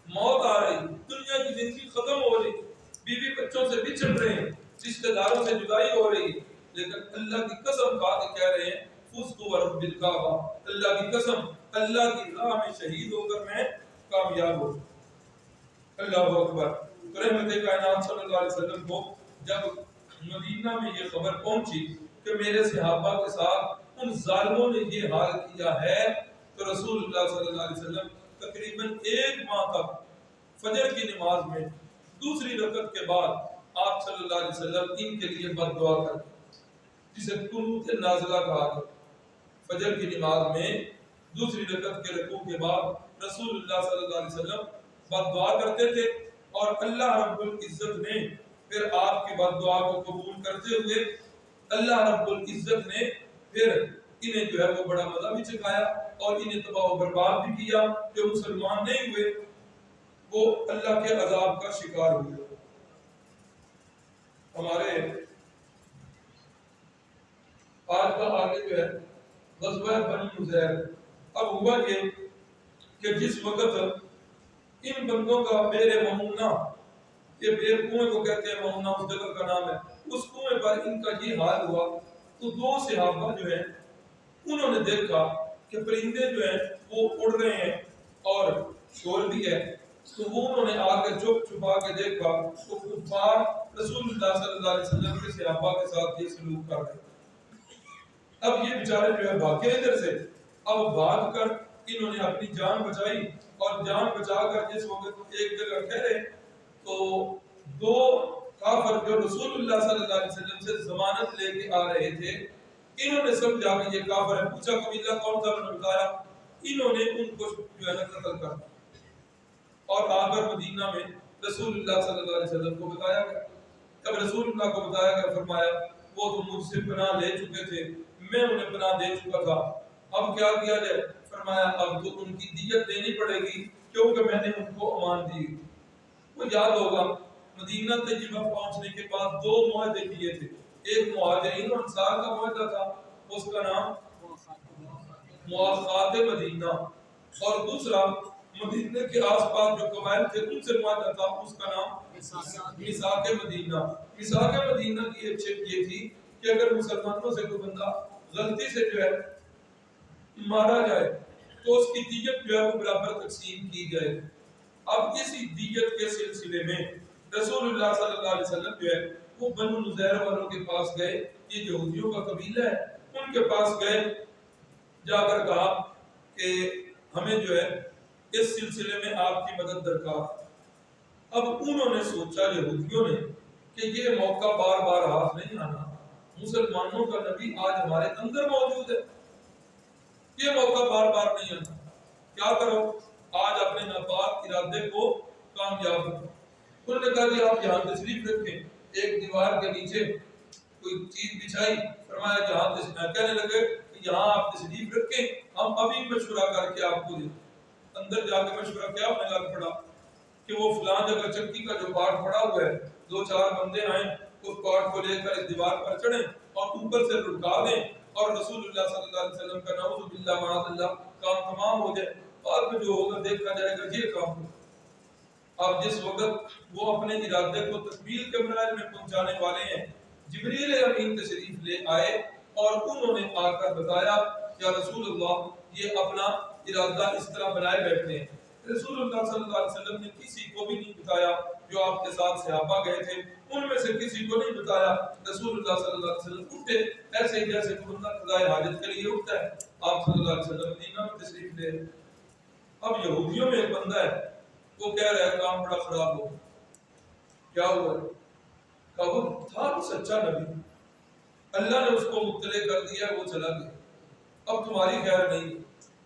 موت آ رہی، دنیا کی زندگی ختم ہو رہی، بیوی بچوں سے بچھڑ رہے ہیں، رشتہ داروں سے جدائی ہو رہی، لیکن اللہ کی قسم کھا کے کہہ رہے ہیں فزت ورب الکعبہ، اللہ کی قسم اللہ کی راہ میں شہید ہو کر میں کامیاب ہوں. اللہ اکبر. رحمت کائنات صلی اللہ علیہ وسلم کو جب مدینہ میں یہ خبر پہنچی کہ میرے صحابہ کے ساتھ ان ظالموں نے یہ حال کیا ہے تو رسول اللہ صلی اللہ علیہ وسلم تقریباً 1 ماہ تک فجر کی نماز میں دوسری رکعت کے بعد آپ صلی اللہ علیہ وسلم ان کے لیے بد دعا کرتے جسے قنوت نازلہ کہا گیا. فجر کی نماز میں دوسری رکعت کے رکوع کے بعد رسول اللہ صلی اللہ علیہ وسلم بد دعا کرتے تھے اور اللہ رب العزت نے پھر آپ کی بد دعا کو قبول کرتے ہوئے اللہ رب العزت نے پھر انہیں جو ہے وہ بڑا مزہ بھی چکھایا اور انہیں تباہ و برباد بھی کیا. جو مسلمان نہیں ہوئے وہ اللہ کے عذاب کا شکار ہوئے. ہمارے آج کا آگے جو ہے غزوہ بنی نذیر. اب ہوا یہ کہ جس وقت ان بندوں کا بیر مونا یہ بیر کنویں کو کہتے ہیں مونا، اس جگہ کا نام ہے، اس کنویں پر ان کا یہ حال ہوا تو دو صحابہ جو ہیں انہوں نے دیکھا کہ پرندے جو ہیں وہ اڑ رہے ہیں اور شور بھی ہے، تو وہ انہوں نے آ کے چھپ چھپا کے دیکھا تو کفار رسول اللہ صلی اللہ علیہ وسلم کے صحابہ کے ساتھ یہ سلوک کر رہے ہیں۔ اب یہ بیچارے جو ہے بھاگے ادھر سے، اب بھاگ کر انہوں نے اپنی جان بچائی، اور جان بچا کر جس وقت ایک جگہ ٹھہرے تو دو کافر جو رسول اللہ صلی اللہ علیہ وسلم سے ضمانت لے کے آ رہے تھے، انہوں نے سمجھا کہ یہ کافر ہے، پوچھا قبیلہ کون تھا، انہوں نے بتایا، انہوں نے ان کو جو ہے قتل کر اور آ کر مدینہ میں رسول اللہ صلی اللہ علیہ وسلم کو بتایا گیا۔ جب رسول اللہ کو بتایا گیا فرمایا وہ تو مجھ سے پناہ لے چکے تھے، میں انہیں پناہ دے چکا تھا، اب کیا کیا جائے؟ فرمایا اب تو ان کی دیت دینی پڑے گی کیونکہ میں نے ان کو امان دی۔ وہ یاد ہوگا مدینہ طیبہ پہنچنے کے بعد دو معاہدے کیے تھے، ایک مہاجرین اور انصار کا معاہدہ تھا، اس کا نام مواخات مدینہ، اور دوسرا مدینہ کے آس پاس جو قبائل تھے ان سے معاہدہ تھا، اس کا نام میثاق مدینہ۔ میثاق مدینہ کی ایک شرط یہ تھی کہ اگر مسلمانوں سے کوئی بندہ غلطی سے جو ہے مارا جائے تو اس کی دیت جو ہے وہ برابر تقسیم کی جائے۔ اب اسی دیت کے سلسلے میں رسول اللہ صلی اللہ علیہ وسلم جو ہے وہ بنو نذیر والوں کے پاس گئے، یہ یہودیوں کا قبیلہ ہے، ان کے پاس گئے، جا کر کہا کہ ہمیں جو ہے اس سلسلے میں آپ کی مدد درکار۔ اب انہوں نے سوچا یہودیوں نے کہ یہ موقع بار بار ہاتھ نہیں آنا، مسلمانوں کا نبی آج ہمارے اندر موجود ہے، یہ موقع بار بار نہیں آنا، کیا کرو آج اپنے ناپاک ارادے کو کامیاب کرو۔ انہوں نے کہا کہ آپ یہاں تشریف رکھیں، ایک دیوار کے نیچے کوئی چیز بچھائی، فرمایا جہاں کہنے لگے کہ یہاں آپ تشریف رکھیں، ہم ابھی مشورہ کر کے آپ کو دیں۔ اندر جا کے مشورہ کیا ہونے لگ پڑا کہ وہ فلاں جگہ چکی کا جو پارٹ پڑا ہوا ہے، دو چار بندے آئیں اس پارٹ کو لے کر اس دیوار پر چڑھیں اور اوپر سے لٹکا دیں اور رسول اللہ صلی اللہ علیہ وسلم کا نعوذ باللہ معاذ اللہ کام تمام ہو جائے، بعد میں جو ہوگا دیکھا جائے گا یہ کام ہو۔ اب جس وقت وہ اپنے ارادے کو تکمیل کے مراحل میں پہنچانے والے ہیں، جبریل امین تشریف لے آئے اور انہوں نے آ کر بتایا یا رسول اللہ یہ اپنا ارادہ اس طرح بنائے بیٹھے ہیں۔ رسول اللہ صلی اللہ علیہ وسلم نے کسی کو بھی نہیں بتایا، جو آپ کے ساتھ صحابہ گئے تھے ان میں سے کسی کو نہیں بتایا۔ رسول اللہ صلی اللہ علیہ وسلم اٹھے ایسے ہی جیسے کوئی بندہ قضائے حاجت کے لیے اٹھتا ہے، آپ صلی اللہ علیہ وسلم مدینہ میں تشریف لے۔ اب یہودیوں میں ایک بندہ ہے، وہ کہہ رہا ہے کام بڑا خراب ہو، کیا ہوا؟ کہا وہ تھا تو سچا نبی، اللہ نے اس کو مطلع کر دیا، وہ چلا گیا، اب تمہاری خیر نہیں،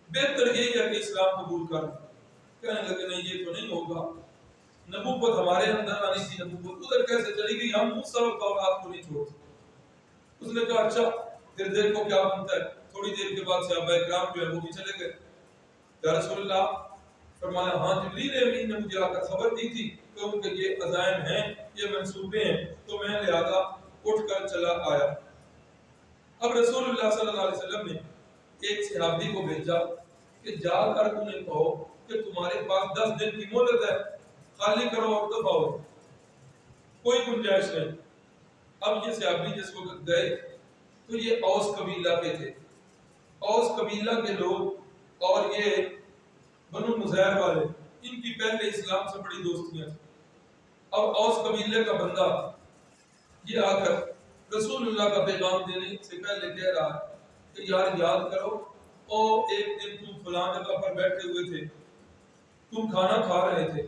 بہتر یہی ہے کہ اسلام قبول کر۔ کہنے لگے نہیں یہ تو نہیں ہوگا، نبوت ہمارے اندر آنی تھی، نبوت ادھر کیسے چلی گئی، ہم موسیٰ و تورات کو نہیں چھوڑ سکتے۔ اس نے کہا اچھا پھر دیکھو کیا بنتا ہے۔ تھوڑی دیر کے بعد صحابہ اکرام جو ہے وہ بھی چلے گئے۔ یا رسول اللہ، فرمایا ہاں جبریل امین نے مجھے آ کر خبر دی تھی کہ یہ عزائم ہیں، یہ منصوبے ہیں، تو میں لہذا اٹھ کر چلا آیا۔ اب رسول اللہ صلی اللہ علیہ وسلم نے ایک صحابی کو بھیجا کہ جا کر انہیں کہو کہ تمہارے پاس 10 دن کی مہلت ہے، خالی کرو اور دفع ہو، کوئی گنجائش نہیں۔ اب یہ صحابی جس وقت گئے تو یہ اوس قبیلہ کے تھے، اوس قبیلہ کے لوگ اور یہ بنو نذیر والے، ان کی پہلے اسلام سے بڑی دوستیاں تھیں۔ اب اوس قبیلے کا بندہ یہ آ کر رسول اللہ کا پیغام دینے سے پہلے کہہ رہا ہے کہ یار یاد کرو اور ایک دن تم فلاں جگہ پر بیٹھے ہوئے تھے، تم کھانا کھا رہے تھے،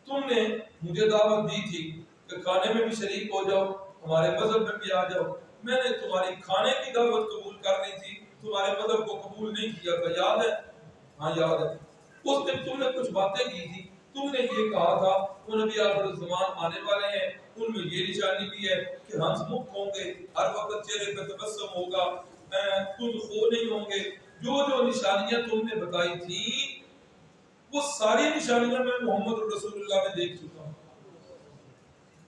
تم نے مجھے دعوت دی تھی کہ کھانے میں بھی شریک ہو جاؤ، ہمارے مذہب میں بھی آ جاؤ، میں نے تمہاری کھانے کی دعوت قبول کر لی تھی، تمہارے مذہب کو قبول نہیں کیا تھا، یاد ہے؟ ہاں یاد ہے۔ اس دن تم نے کچھ باتیں کی تھی، تم نے یہ کہا تھا وہ نبی آخر الزمان آنے والے ہیں، ان میں یہ نشانی بھی ہے کہ ہنس مکھ ہوں گے، ہر وقت چہرے پہ تبسم ہوگا، تم خو نہیں ہوں گے۔ جو نشانیاں تم نے بتائی تھی وہ ساری نشانیاں میں محمد رسول اللہ میں دیکھ چکا ہوں۔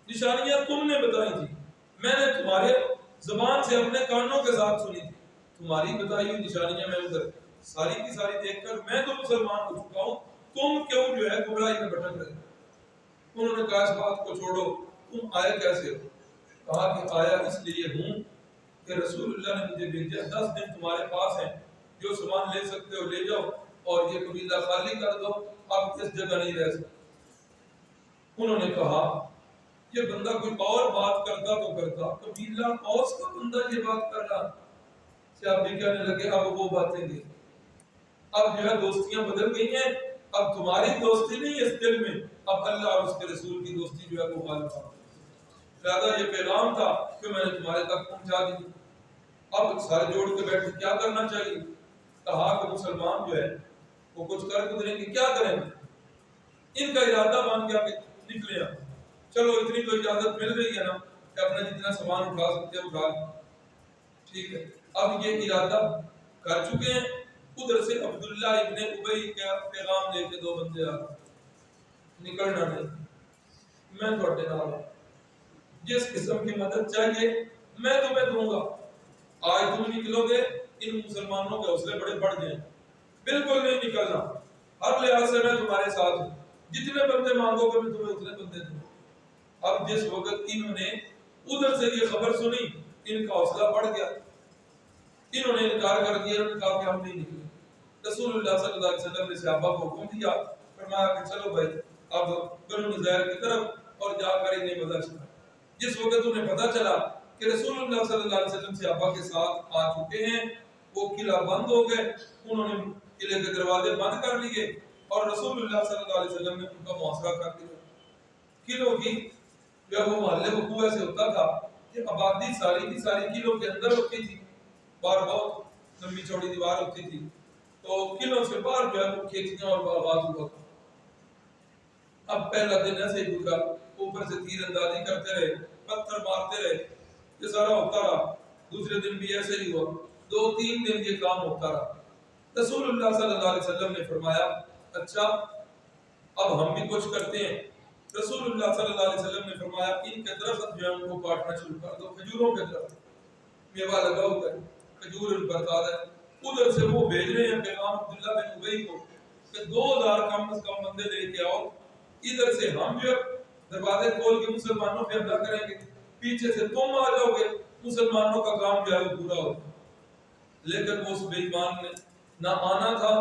نشانیاں تم نے بتائی تھی، میں نے تمہارے زبان سے اپنے کانوں کے ساتھ سنی تھی، تمہاری بتائی ہوئی نشانیاں میں ادھر ساری کی ساری دیکھ کر میں تو مسلمان ہو چکا ہوں، تم کیوں جو ہے گمراہی میں بھٹک رہے؟ انہوں نے کہا اس بات کو چھوڑو، تم آئے کیسے ہو؟ کہا کہ آیا اس لیے ہوں کہ رسول اللہ نے مجھے بھیجا، 10 دن تمہارے پاس ہیں، جو سامان لے سکتے ہو لے جاؤ اور یہ قبیلہ خالی کر دو، اب اس جگہ نہیں رہ سکتے۔ انہوں نے کہا یہ بندہ کوئی اور بات کرتا تو کرتا، قبیلہ اوس کا بندہ یہ بات کر رہا۔ صحابی کہنے لگے اب وہ باتیں نہیں، اب جو ہے دوستیاں بدل گئی ہیں، اب تمہاری دوستی نہیں اس دل میں، اب اللہ اور اس کے رسول کی دوستی جو ہے وہ غالب آ گئی۔ لہٰذا یہ پیغام تھا کہ میں نے تمہارے تک پہنچا دی۔ اب سر جوڑ کے بیٹھے کیا کرنا چاہیے؟ کہا کہ مسلمان جو ہے وہ کچھ کر گزریں گے، کیا کریں گے؟ ان کا ارادہ بن گیا کہ نکلے آپ، چلو اتنی تو اجازت مل رہی ہے نا کہ اپنا جتنا سامان اٹھا سکتے ہیں اٹھا لیں، ٹھیک ہے۔ اب یہ ارادہ کر چکے ہیں، ادھر سے عبداللہ ابن ابی کا پیغام لے کے 2 بندے آ گئے، نکلنا نہیں، میں تھوڑے نال ہوں، جس قسم کی مدد چاہیے میں تمہیں دوں گا، آج تم نکلو گے ان مسلمانوں کے حوصلے بڑے بڑھ جائیں، بالکل نہیں نکلنا، ہر لحاظ سے میں تمہارے ساتھ ہوں، جتنے بندے مانگو گے میں تمہیں اتنے بندے دوں گا۔ اب جس وقت انہوں نے ادھر سے یہ خبر سنی، ان کا حوصلہ بڑھ گیا، انہوں نے انکار کر دیا، انہوں نے کہا کہ ہم نہیں نکلے۔ رسول اللہ صلی اللہ علیہ وسلم نے صحابہ کو حکم دیا، فرمایا کہ چلو بھائی اب بنو نذیر کی طرف اور جا کر انہیں پتہ چلا۔ جس وقت انہیں پتہ چلا کہ رسول اللہ صلی اللہ علیہ وسلم صحابہ کے ساتھ آ چکے ہیں، وہ قلعہ بند ہو گئے، انہوں نے قلعے کے دروازے بند کر لیے اور رسول اللہ صلی اللہ علیہ وسلم نے ان کا محاصرہ کر دیا۔ قلعوں کی جب وہ محلے وقوع ایسے ہوتا تھا کہ آبادی ساری کی ساری قلعوں کے اندر ہوتی تھی، باہر بہت لمبی چوڑی دیوار ہوتی تھی، تو قلعوں سے باہر جو ہے وہ کھیتیاں اور باغات ہوا تھا۔ اب پہلا دن ایسے ہی گزرا، اوپر سے تیر اندازی کرتے رہے، پتھر مارتے رہے، یہ سارا ہوتا رہا۔ دوسرے دن بھی ایسے ہی ہوا، 2-3 دن یہ کام ہوتا رہا۔ رسول اللہ صلی اللہ علیہ وسلم نے فرمایا اچھا اب ہم بھی کچھ کرتے ہیں۔ رسول اللہ صلی اللہ علیہ وسلم نے فرمایا ان کے درخت جو ہے ان کو کاٹنا شروع کر دو، کھجوروں کے درخت، میوہ لگا ہوا ہے، کھجور ان پر تازہ ہے۔ ادھر سے وہ بھیج رہے ہیں پیغام عبداللہ بن ابی کو کہ 2000 کم از کم بندے لے کے آؤ، ادھر سے ہم جو دروازے کھول کے مسلمانوں پہ حملہ کریں گے، پیچھے سے تم آ جاؤ گے، مسلمانوں کا کام جو ہے وہ پورا ہوگا۔ لیکن وہ اس بے ایمان نے نہ آنا تھا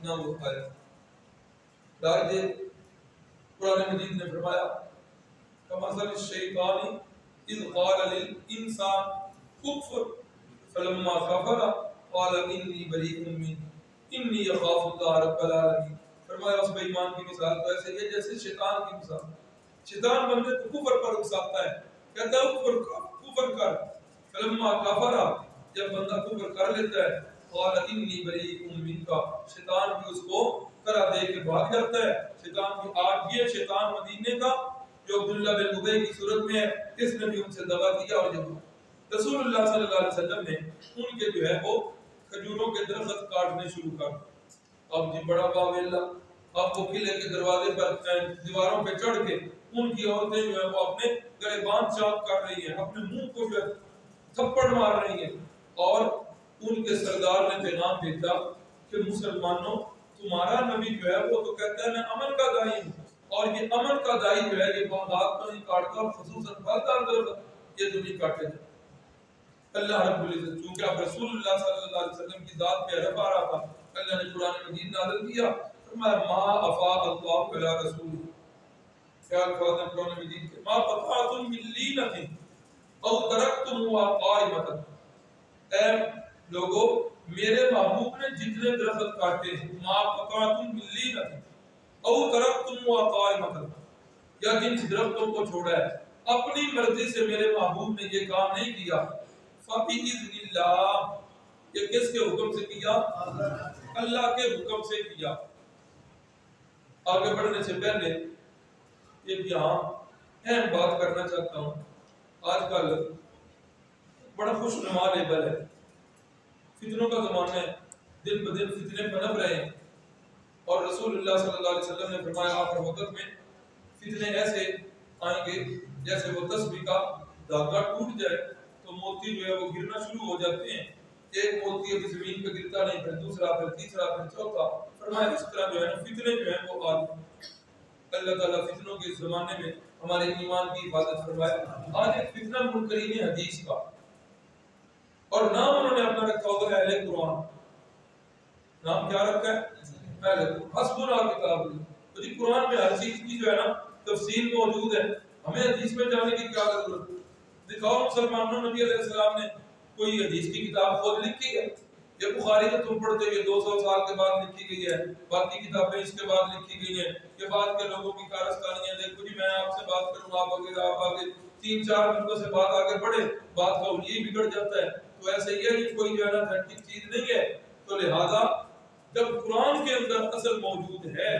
نہ وہ آیا۔ دارجے قرآن مجید نے فرمایا کمثل الشیطان اذ قال للانسان کفر فلما کفر قال انی بریء منک انی اخاف اللہ رب العالمین۔ فرمایا اس بے ایمان کی مثال تو ایسے ہے جیسے شیطان کی مثال، شیطان بندے کو کفر پر اکساتا ہے، کہتا ہے کفر کر، فلما کفر جب بندہ کفر کر لیتا ہے قال انی بریء منک، شیطان بھی اس کو کرا دے کے بھاگ جاتا ہے۔ شیطان کی آج یہ شیطان مدینے کا جو عبداللہ بن ابی کی صورت میں ہے، اس نے بھی ان سے دغا کیا اور جب رسول اللہ صلی اللہ علیہ وسلم نے ان کے جو ہے وہ کھجوروں کے درخت کاٹنے شروع کر۔ اب جی بڑا باویلا، اب وہ قلعے کے دروازے پر دیواروں پہ چڑھ کے ان کی عورتیں جو ہے وہ اپنے گریبان چاک کر رہی ہیں، اپنے منہ کو جو ہے تھپڑ مار رہی ہیں، اور ان کے سردار نے پیغام بھیجا کہ مسلمانوں تمہارا نبی جو ہے وہ تو کہتا ہے میں امن کا دائی ہوں، اور یہ امن کا دائی جو ہے یہ باغات تو نہیں کاٹتا، اور خصوصاً پھلدار درخت یہ تو نہیں کاٹے جائے۔ اللہ رب العزت چونکہ اب رسول اللہ صلی اللہ علیہ وسلم کی ذات پہ عرف آ رہا تھا، اللہ نے قرآن مجید نازل کیا، فرمایا ما افاء اللہ علی رسول، کیا الفاظ ہیں قرآن مجید کے، ما قطعتم من لینۃ او ترکتموها قائمۃ، اے لوگو میرے محبوب نے جتنے درخت کاٹے ہیں، ما قطعتم من لینۃ او ترکتموها قائمۃ، یا جن درختوں کو چھوڑا ہے اپنی مرضی سے میرے محبوب نے یہ کام نہیں کیا، فَبِإِذْنِ اللَّهِ، یہ کس کے حکم سے کیا؟ اللہ کے حکم سے کیا۔ آگے بڑھنے سے پہلے ایک یہاں اہم بات کرنا چاہتا ہوں، آج کل بڑا خوش نما لیبل ہے، فتنوں کا زمانہ ہے، دن بدن فتنے پنپ رہے ہیں، اور رسول اللہ صلی اللہ علیہ وسلم نے فرمایا آخر وقت میں فتنے ایسے آئیں گے جیسے وہ تسبیح کا دھاگا ٹوٹ جائے تو موتی جو ہے وہ گرنا شروع ہو جاتے ہیں، ایک موتی ابھی زمین پہ گرتا نہیں، پھر دوسرا، پھر تیسرا، پھر چوتھا، فرمایا اس طرح جو ہے فتنے جو ہیں وہ آ جائیں۔ اللہ تعالیٰ فتنوں کے زمانے میں ہمارے ایمان کی حفاظت فرمائے. آج ایک فتنہ منکرین حدیث کا، اور نام انہوں نے اپنا رکھا ہوگا اہل قرآن. نام کیا رکھا ہے؟ اہل قرآن. حسبنا کتاب اللہ. تو جی قرآن میں ہر چیز کی جو ہے نا تفصیل موجود ہے، ہمیں حدیث میں جانے کی کیا ضرورت؟ دکھاؤ مسلمانوں، نبی علیہ السلام نے کوئی حدیث کی کتاب خود لکھی ہے؟ یہ بخاری تو تم پڑھتے ہوئے 200 سال کے بعد لکھی گئی ہے، باقی کتابیں اس کے بعد لکھی گئی ہیں. یہ بعد کے لوگوں کی کارستانیاں. دیکھو جی میں آپ سے بات کروں، آپ آگے 3-4 منٹوں سے بات آگے بڑھے، بات کا یہ بگڑ جاتا ہے. تو ایسا ہی ہے، یہ کوئی جو ہے نا اتھینٹک چیز نہیں ہے. تو لہذا جب قرآن کے اندر اصل موجود ہے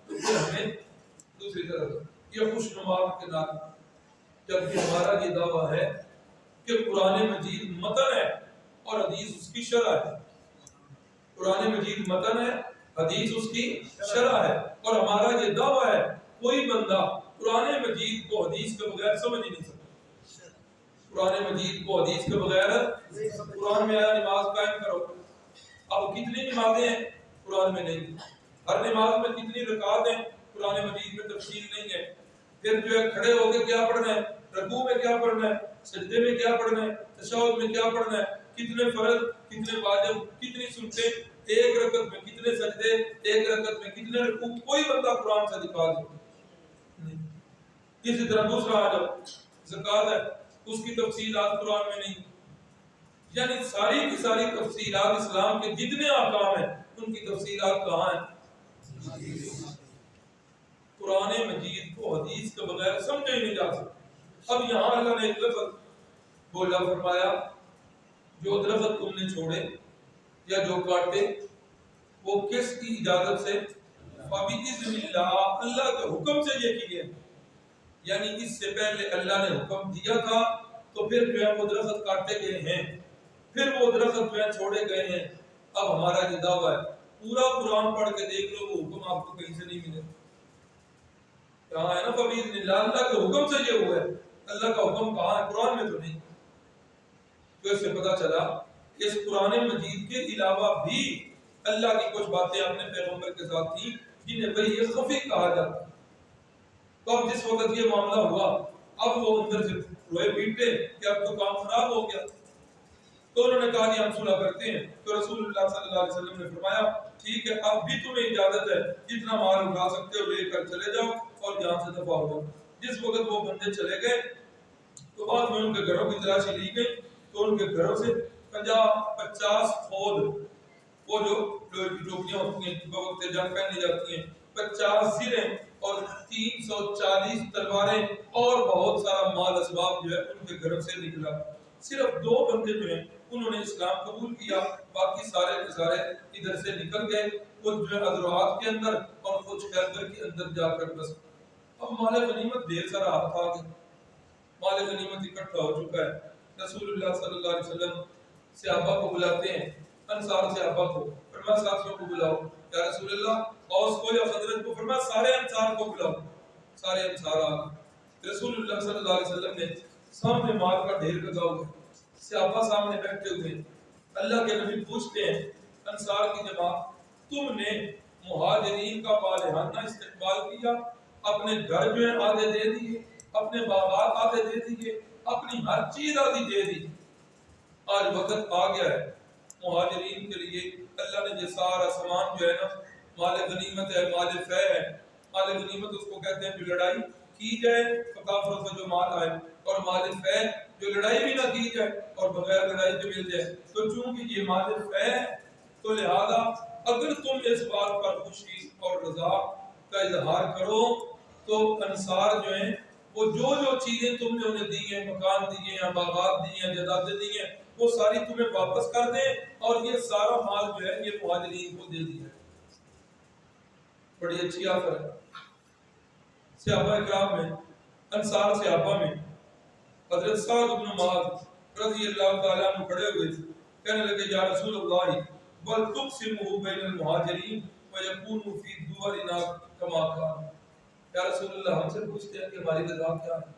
تو پھر ہمیں دوسری طرف یہ خوشنما کے نام، جبکہ ہمارا یہ دعویٰ ہے کہ قرآن مجید متن ہے اور حدیث اس کی شرح ہے. قرآن مجید متن ہے، حدیث اس کی شرح ہے. اور ہمارا یہ دعویٰ ہے کوئی بندہ قرآن مجید کو حدیث کے بغیر سمجھ ہی نہیں سکتا. قرآن مجید کو حدیث کے بغیر، قرآن میں آیا نماز قائم کرو، اب کتنی نمازیں ہیں؟ قرآن میں نہیں. ہر نماز میں کتنی رکعات ہیں؟ قرآن مجید میں تفصیل نہیں ہے. پھر جو ہے کھڑے ہو کے کیا پڑھنا ہے، رکوع میں کیا پڑھنا ہے، سجدے میں کیا پڑھنا ہے، تشہد میں کیا پڑھنا ہے، کتنے فرض، کتنے واجب، کتنی سنتیں، ایک رکعت میں کتنے سجدے، ایک رکعت میں کتنے رکوع، کوئی بندہ قرآن سے دکھا دے. اسی طرح دوسرا آ جاؤ، زکوٰۃ ہے، اس کی تفصیلات قرآن میں نہیں. یعنی ساری کی ساری تفصیلات اسلام کے جتنے احکام ہیں ان کی تفصیلات کہاں ہیں؟ قرآن مجید کو حدیث کے بغیر سمجھا ہی نہیں جا سکتا. اب یہاں اللہ نے ایک لفظ بولا، فرمایا جو درخت تم نے چھوڑے یا جو کاٹے وہ کس کی اجازت سے؟ فَبِإِذْنِ اللَّهِ، اللہ کے حکم سے یہ کیے. یعنی اس سے پہلے اللہ نے حکم دیا تھا تو پھر جو ہے وہ درخت کاٹے گئے ہیں، پھر وہ درخت جو ہے چھوڑے گئے ہیں. اب ہمارا یہ دعویٰ ہے، پورا قرآن پڑھ کے دیکھ لو وہ حکم آپ کو کہیں سے نہیں ملے. کہاں ہے نا فَبِإِذْنِ اللَّهِ، اللہ کے حکم سے یہ ہوا ہے. اللہ کا حکم کہاں ہے؟ قرآن میں تو نہیں. تو اس سے پتا چلا کہ اس قرآن مجید کے علاوہ بھی اللہ کی کچھ باتیں اپنے پیغمبر کے ساتھ تھی جنہیں وحی خفی کہا جاتا. تو اب جس وقت یہ معاملہ ہوا، اب وہ اندر سے روئے پیٹے کہ اب تو کام خراب ہو گیا. تو انہوں نے کہا کہ ہم صلح کرتے ہیں. تو رسول اللہ صلی اللہ علیہ وسلم نے فرمایا ٹھیک ہے، اب بھی تمہیں اجازت ہے، جتنا مال اٹھا سکتے ہو لے کر چلے جاؤ اور یہاں سے دفع ہو جاؤ. جس وقت وہ بندے چلے گئے تو بعد میں ان کے گھروں کی تلاشی لی گئی تو ان کے گھروں سے 50 خود، وہ جو ٹوپیاں ہوتی ہیں بوقت جنگ پہنی جاتی ہیں، 50 زریں اور 340 تلواریں اور بہت سارا مال اسباب جو ہے ان کے گھروں سے نکلا. صرف 2 بندے جو ہیں انہوں نے اسلام قبول کیا، باقی سارے کے سارے ادھر سے نکل گئے، کچھ جو ہے حضرات کے اندر اور کچھ خیبر کے اندر جا کر بس. اب مال غنیمت ڈھیر سارا ہاتھ آ گیا، مال غنیمت اکٹھا ہو چکا ہے. رسول اللہ صلی اللہ علیہ وسلم صحابہ کو بلاتے ہیں، انصار صحابہ کو، فرمایا ساتھیوں کو بلاؤ. یا رسول اللہ اوس کو یا خزرج کو؟ فرمایا سارے انصار کو بلاؤ. سارے انصار آ گئے. رسول اللہ صلی اللہ علیہ وسلم نے سامنے مال کا ڈھیر لگا ہوا ہے، صحابہ سامنے بیٹھے ہوئے. اللہ کے نبی پوچھتے ہیں انصار کی جماعت، تم نے مہاجرین کا بالہانہ استقبال کیا، اپنے گھر جو ہے آدھے دے دیے، اپنے باغات آدھے دے دیے، اپنی ہر چیز آدھی دے دی. آج وقت آ گیا ہے مہاجرین کے لیے اللہ نے یہ سارا سامان جو ہے نا، مال غنیمت ہے، مال فے ہے. مال غنیمت اس کو کہتے ہیں جو لڑائی کی جائے کافروں سے جو مال آئے، اور مال فے جو لڑائی بھی نہ کی جائے اور بغیر لڑائی کے مل جائے. تو چونکہ یہ مال فے تو لہذا اگر تم اس بات پر خوشی اور رضا کا اظہار کرو تو انصار جو ہیں وہ جو چیزیں تم نے انہیں دی ہیں، مکان دیے ہیں، باغات دی ہیں، جائیدادیں دی ہیں، وہ ساری تمہیں واپس کر دیں اور یہ سارا مال جو ہے یہ مہاجرین کو دے دیا. بڑی اچھی آفر ہے. صحابہ اکرام میں، انصار صحابہ میں حضرت سعد بن معاذ رضی اللہ تعالیٰ عنہ کھڑے ہوئے تھے، کہنے لگے یا رسول اللہ بل تقسمه بین المہاجرین ویکون فی دورنا کما کان. یا رسول اللہ ہم سے پوچھتے ہیں کہ ہماری رضا کیا ہے.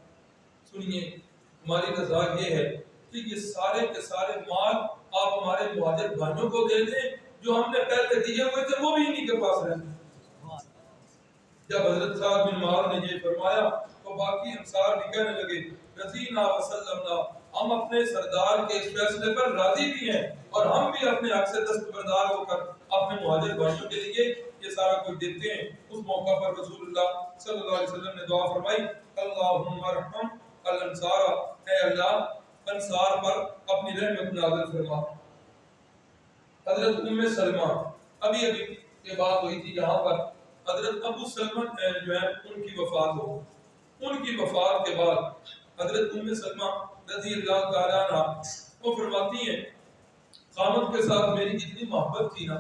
سنیے ہماری رضا یہ ہے کہ یہ سارے کے سارے مال آپ ہمارے مہاجر بھائیوں کو دے دیں، جو ہم نے پہلے دیے ہوئے تھے وہ بھی انہی کے پاس رہتے. جب حضرت سعد بن معاذ نے یہ فرمایا تو باقی انصار بھی کہنے لگے رضینا وسلمنا، ہم اپنے سردار کے اس فیصلے پر راضی بھی ہیں اور ہم بھی اپنے حق سے دستبردار ہو کر اپنے مہاجر بھائیوں کے لیے یہ سارا کچھ دیتے ہیں۔ اس موقع پر رسول اللہ صلی اللہ علیہ وسلم نے دعا فرمائی اللہم ارحم الانصار، اے اللہ انصار پر اپنی رحمت نازل فرما۔ حضرت ام سلمہ ابھی یہ بات ہوئی تھی یہاں پر، حضرت ابو سلمہ جو ہے ان کی وفات ہو، ان کی وفات کے بعد حضرت ام سلمہ رضی اللہ تعالیٰ عنہ وہ فرماتی ہیں خامد کے ساتھ میری اتنی محبت تھی نا،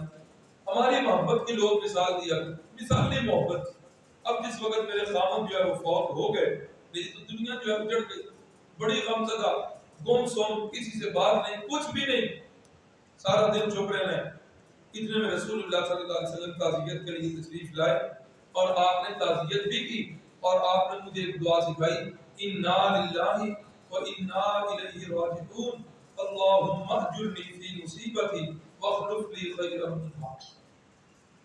ہماری محبت کی لوگ مثال دیا مثالی محبت تھی۔ اب جس وقت میرے خامد جو ہے وہ فوت ہو گئے، میری تو دنیا جو ہے اجڑ گئی، بڑی غمزدہ، گم سم، کسی سے بات نہیں، کچھ بھی نہیں، سارا دن چپ رہنا ہے۔ اتنے میں رسول اللہ صلی اللہ علیہ وسلم تعزیت کے لیے تشریف لائے اور آپ نے تعزیت بھی کی اور آپ نے مجھے ایک دعا سکھائی انا للہ و انا الیہ راجعون اللہم اجرنی فی مصیبتی واخلف لی خیرا منہا۔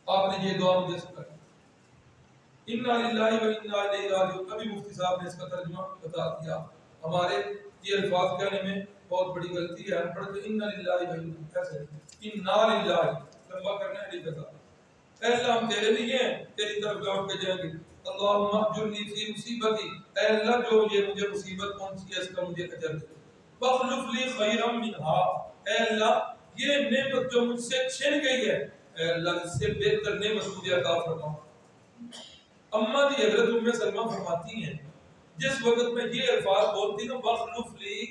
آپ نے یہ دعا مجھے سکھائی انا للہ و انا الیہ راجعون۔ ابھی مفتی صاحب نے اس کا ترجمہ بتا دیا۔ ہمارے یہ الفاظ کہنے میں بہت بڑی غلطی ہے، ہم پڑھتے انا للہ و انا کیسے انا للہ لمبا کرنا ہے نہیں پتا، اے اللہ ہم تیرے لیے ہیں، تیری طرف لوٹ کے جائیں گے۔ اللہم اجرنی فی مصیبتی، اے اللہ جو یہ مجھے مصیبت پہنچی ہے اس کا مجھے اجر دے۔ واخلف لی خیرا منہا، اے اللہ یہ نعمت جو مجھ سے چھن گئی ہے، اے اللہ اس سے بہتر نعمت مجھے عطا فرما۔ اماں جی حضرت ام سلمہ فرماتی ہیں جس وقت میں یہ الفاظ بولتی نا واخلف لی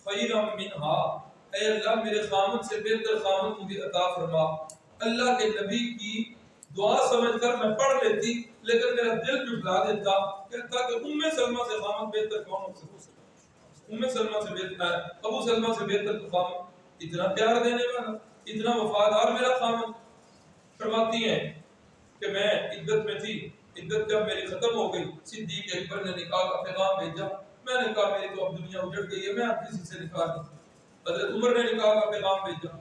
خیرا منہا، اے اللہ میرے خامد سے بہتر خامد مجھے عطا فرما، اللہ کے نبی کی دعا سمجھ کر میں پڑھ لیتی لیکن میرا دل جھٹلا دیتا، کہتا کہ ام سلمہ سے خامد بہتر کون ہو سکتا، ام سلمہ سے بہتر ہے، ابو سلمہ سے بہتر تو خامد، اتنا پیار دینے والا، اتنا وفادار میرا خامد۔ فرماتی ہیں کہ میں عدت میں تھی، عدت جب میری ختم ہو گئی، صدیق اکبر نے نکاح کا پیغام بھیجا، میں نے کہا میری تو اب دنیا اجڑ گئی ہے، میں اب کسی سے نکاح نہیں۔ حضرت عمر نے نکاح کا پیغام بھیجا،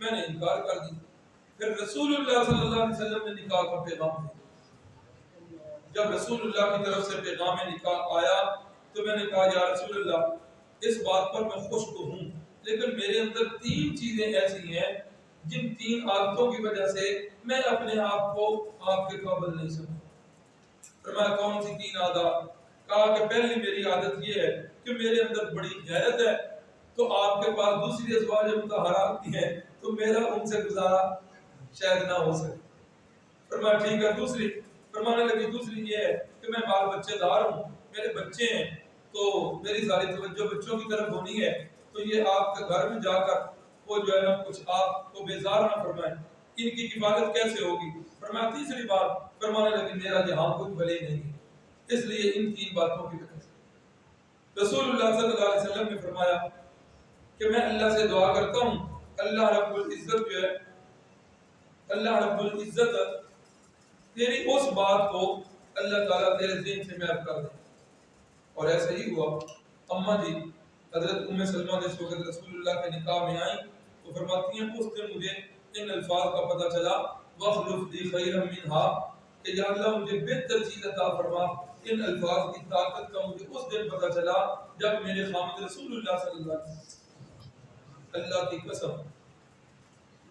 میں نے انکار کر دی۔ پھر رسول اللہ صلی اللہ علیہ وسلم نے نکاح کا پیغام بھیجا، جب رسول اللہ کی طرف سے پیغام نکاح آیا تو میں نے کہا یا رسول اللہ اس بات پر میں خوش تو ہوں لیکن میرے اندر تین چیزیں ایسی ہیں جن تین عادتوں کی وجہ سے میں اپنے آپ کو آپ کے قابل نہیں سمجھتا۔ فرمایا کون سی تین عادت؟ کہا کہ پہلی میری عادت یہ ہے کہ میرے اندر بڑی غیرت ہے، تو آپ کے پاس دوسری ازواج مطہرات بھی ہیں تو میرا ان سے گزارا شاید نہ ہو سکے۔ فرمایا ٹھیک ہے دوسری، فرمانے لگی دوسری یہ ہے کہ میں بال بچے دار ہوں، میرے بچے ہیں تو میری ساری توجہ بچوں کی طرف ہونی ہے، تو یہ آپ کے گھر میں جا کر وہ جو ہے نا کچھ آپ کو بیزار نہ فرمائیں، ان کی حفاظت کیسے ہوگی؟ فرمایا تیسری بات، فرمانے لگی میرا جہاں کچھ بھلے نہیں ہے، اس لیے ان تین باتوں کی وجہ سے رسول اللہ صلی اللہ علیہ وسلم نے فرمایا کہ میں اللہ سے دعا کرتا ہوں اللہ رب العزت جو ہے، اللہ رب العزت تیری اس بات کو اللہ تعالیٰ تیرے ذہن سے محو کر دے۔ اور ایسا ہی ہوا۔ اماں جی حضرت ام سلمہ جس وقت رسول اللہ کے نکاح میں آئیں تو فرماتی ہیں اس دن مجھے ان الفاظ کا پتہ چلا وَخْلُفْ لِي خَيْرًا مِنْهَا، کہ یا اللہ مجھے بہتر چیز عطا فرما۔ ان الفاظ کی طاقت کا مجھے اس دن پتہ چلا جب میرے خامد رسول اللہ صلی اللہ علیہ وسلم، اللہ کی قسم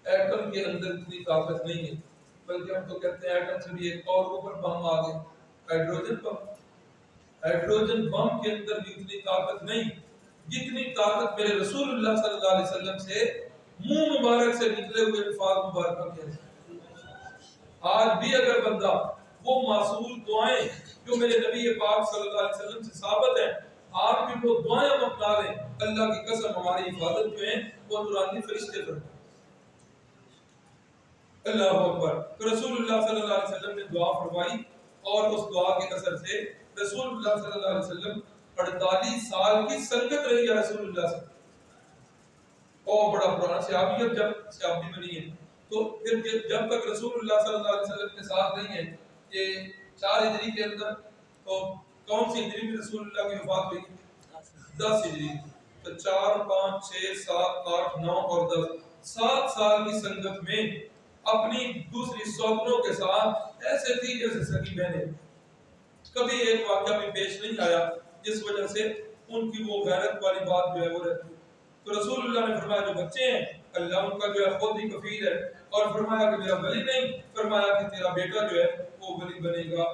ایٹم کے اندر اتنی طاقت نہیں ہے، بلکہ ہم تو کہتے ہیں ایٹم سے بھی ایک اور اوپر بم آ گئے، ہائیڈروجن بم۔ ہائیڈروجن بم کے اندر بھی اتنی طاقت نہیں جتنی طاقت میرے رسول اللہ صلی اللہ علیہ وسلم سے منہ مبارک سے نکلے ہوئے الفاظ مبارکہ کے اندر۔ آج بھی اگر بندہ وہ معصول دعائیں جو میرے نبی پاک صلی اللہ علیہ وسلم سے ثابت ہیں، آپ بھی وہ دعائیں ہم اپنا لیں، اللہ کی قسم ہماری حفاظت جو ہے وہ نورانی فرشتے پر۔ اللہ اکبر۔ تو رسول اللہ صلی اللہ علیہ وسلم نے دعا فرمائی اور اس دعا کے اثر سے رسول اللہ صلی اللہ علیہ وسلم 48 سال کی سنگت رہی ہے رسول اللہ سے، اور بڑا پرانا صحابیت جب صحابی بنی ہے تو پھر جب تک رسول اللہ صلی اللہ علیہ وسلم کے ساتھ نہیں ہے یہ 4 ہجری کے اندر، تو کون سی ہجری میں رسول اللہ کی وفات ہوئی؟ 10 ہجری۔ تو 4 5 6 7 8 9 اور 10 7 سال کی سنگت میں اپنی دوسری سوتنوں کے ساتھ ایسے تھی جیسے سگی بہنیں. کبھی ایک واقعہ بھی پیش نہیں آیا جس وجہ سے ان کی وہ غیرت والی بات جو ہے وہ رہتی. تو رسول اللہ نے فرمایا جو بچے ہیں اللہ ان کا جو ہے خود ہی کفیل ہے، اور فرمایا کہ میرا ولی نہیں، فرمایا کہ تیرا بیٹا جو ہے وہ ولی بنے گا.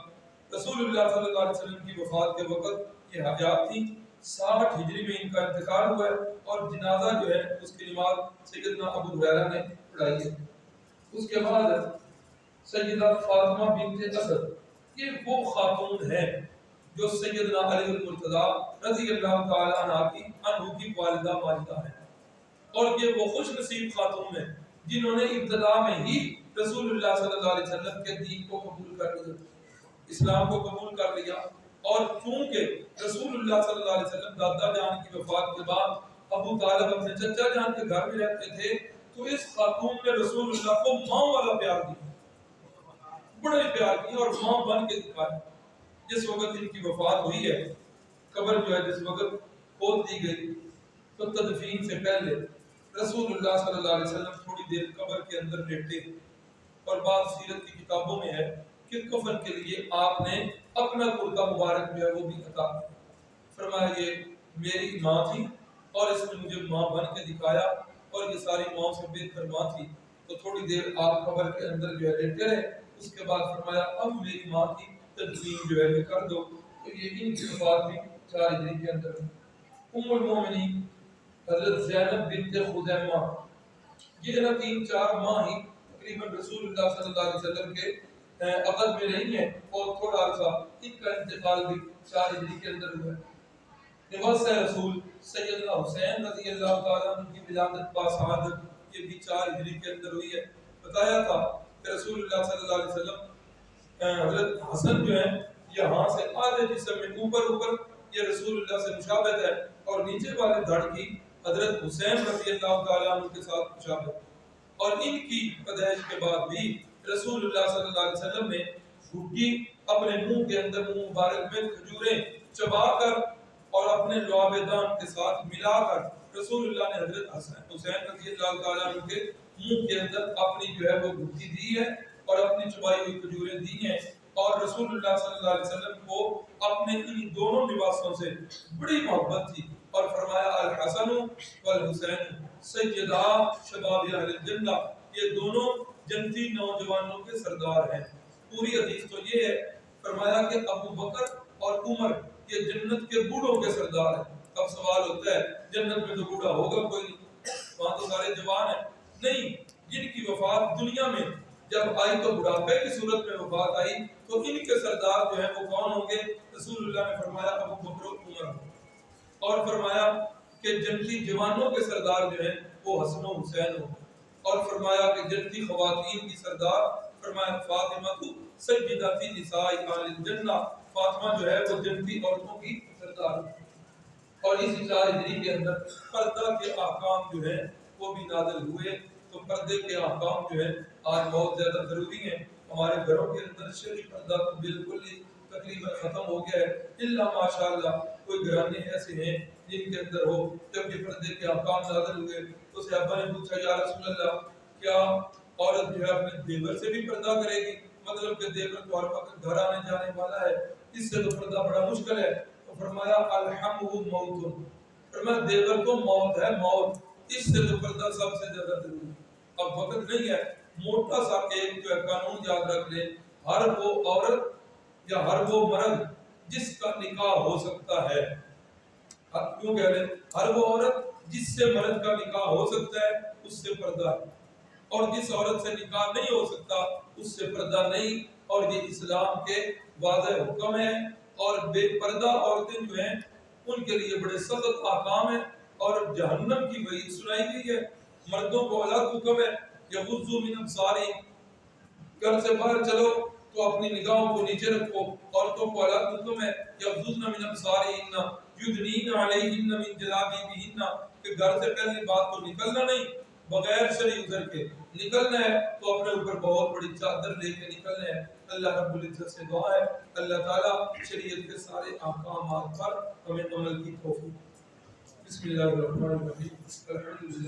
رسول اللہ صلی اللہ علیہ وسلم کی وفات کے وقت یہ حیات تھی، 60 ہجری میں ان کا انتقال ہوا ہے، اور جنازہ جو ہے اس کی نماز سیدنا ابو ہریرہ نے پڑھائی ہے. اس کے بعد سیدہ فاطمہ بنت اسد، یہ وہ خاتون ہے جو سیدنا علی المرتضی رضی اللہ تعالی عنہ کی والدہ ماجدہ ہے، اور یہ وہ خوش نصیب خاتون ہیں جنہوں نے ابتدا میں ہی رسول اللہ صلی اللہ علیہ وسلم کے دین کو قبول کر لیا، اسلام کو قبول کر لیا. اور چونکہ رسول اللہ صلی اللہ علیہ وسلم دادا جان کی وفات کے بعد ابو طالب اپنے چچا جان کے گھر میں رہتے تھے، تو اس خاتون نے رسول اللہ کو ماں والا پیار دیا، بڑے پیار کیا اور ماں بن کے دکھایا. جس وقت ان کی وفات ہوئی ہے، قبر جو ہے جس وقت کھود دی گئی، تو تدفین سے پہلے رسول اللہ صلی اللہ علیہ وسلم تھوڑی دیر قبر کے اندر لیٹے، اور بعض سیرت کی کتابوں میں ہے کہ کفن کے لیے آپ نے اپنا کرتا مبارک جو ہے وہ بھی عطا کیا. فرمایا یہ میری ماں تھی اور اس نے مجھے ماں بن کے دکھایا، اور یہ ساری ماں سے بہتر ماں تھی. تو تھوڑی دیر آپ قبر کے اندر جو ہے لیٹے رہے، اس کے بعد فرمایا اب میری ماں کی تدفین جو ہے کر دو. تو یہ ان کی وفات بھی 4 ہجری کے اندر. ام المومنین حضرت زینب بنت خزیمہ، یہ نہ 3-4 ماہ ہی تقریباً رسول اللہ صلی اللہ علیہ وسلم کے عقد میں رہی ہیں، اور تھوڑا عرصہ ان کا انتقال بھی 4 ہجری کے اندر ہوا ہے. نواز رسول سیدنا حسین رضی اللہ تعالیٰ عنہ کی ولادت باسعادت یہ بھی 4 ہجری کے اندر ہوئی ہے. بتایا تھا کہ رسول اللہ صلی اللہ علیہ وسلم حضرت حسن جو ہے یہاں سے آدھے جسم میں اوپر یہ رسول اللہ سے مشابہت ہے، اور نیچے والے دھڑ کی حضرت حسین رضی اللہ تعالیٰ عنہ کے ساتھ مشابہت. اور ان کی پیدائش کے بعد بھی رسول اللہ صلی اللہ علیہ وسلم نے گھٹی اپنے منہ کے اندر منہ مبارک میں کھجوریں چبا کر اور اپنے لعاب دان کے ساتھ ملا کر رسول اللہ نے حضرت حسین رضی اللہ تعالیٰ عنہ کے منہ کے اندر اپنی جو ہے وہ گھٹی دی ہے اور اپنی چبائی ہوئی کھجوریں دی ہیں. اور رسول اللہ صلی اللہ علیہ وسلم کو اپنے ان دونوں لباسوں سے بڑی محبت تھی، اور فرمایا الحسن والحسین سیدہ شباب اہل الجنہ، یہ دونوں جنتی نوجوانوں کے سردار ہیں. پوری حدیث تو یہ ہے، فرمایا کہ ابو بکر اور عمر یہ جنت کے بوڑھوں کے سردار ہیں. اب سوال ہوتا ہے جنت میں تو بوڑھا ہوگا کوئی نہیں، وہاں تو سارے جوان ہیں. نہیں، جن کی وفات دنیا میں جب آئی تو بڑھاپے کی صورت میں وفات آئی، تو ان کے سردار جو ہیں وہ کون ہوں گے؟ رسول اللہ نے فرمایا ابو بکر و عمر، اور فرمایا کہ جنتی جوانوں کے سردار جو ہیں وہ حسن و حسین ہوں، اور فرمایا کہ جنتی خواتین کی سردار فرمایا فاطمہ تو سیدۃ نساء اہل الجنہ، فاطمہ جو ہے وہ جنتی عورتوں کی سردار. اور اسی 4 ہجری کے اندر پردہ کے احکام جو ہیں وہ بھی نازل ہوئے. تو پردے کے احکام جو ہیں آج بہت زیادہ ضروری ہیں. ہمارے گھروں کے اندر شرعی پردہ تو بالکل ہی تقریباً ختم ہو گیا ہے، الا ماشاءاللہ کوئی گھرانے ایسے ہیں جن کے اندر ہو. جب یہ پردے کے احکام نازل ہوئے تو صحابہ نے پوچھا یا رسول اللہ کیا عورت جو ہے اپنے دیور سے بھی پردہ کرے گی؟ مطلب کہ دیور تو ہر وقت گھر آنے جانے والا ہے، اس سے تو پردہ بڑا مشکل ہے. تو فرمایا الحمہ موت، فرمایا دیور کو موت ہے، موت، اس سے تو پردہ سب سے زیادہ ضروری ہے. اب وقت نہیں ہے، موٹا سا ایک جو ہے قانون یاد رکھ لیں، ہر وہ عورت یا ہر وہ مرد جس کا نکاح ہو سکتا ہے، کیوں کہہ رہے ہیں ہر وہ عورت جس سے مرد کا نکاح ہو سکتا ہے اس سے پردہ ہے، اور جس عورت سے نکاح نہیں ہو سکتا اس سے پردہ نہیں. اور یہ اسلام کے واضح حکم ہے، اور بے پردہ عورتیں جو ہیں ان کے لیے بڑے سخت احکام ہیں، اور جہنم کی وعید سنائی گئی ہے. مردوں کو الگ حکم ہے یغضوا من ابصارہم، گھر سے باہر چلو تو اپنی نگاہوں کو نیچے رکھو. عورتوں کو الگ حکم ہے یغضضن من ابصارہن یدنین علیہن من جلابیبہن، کہ گھر سے پہلی بات تو نکلنا نہیں، بغیر شرعی عذر کے نکلنا ہے تو اپنے اوپر بہت بڑی چادر لے کے نکلنا ہے. اللہ رب العزت سے دعا ہے اللہ تعالیٰ شریعت کے سارے احکامات پر ہمیں عمل کی توفیق. بسم اللہ الرحمن الرحیم. الحمدللہ.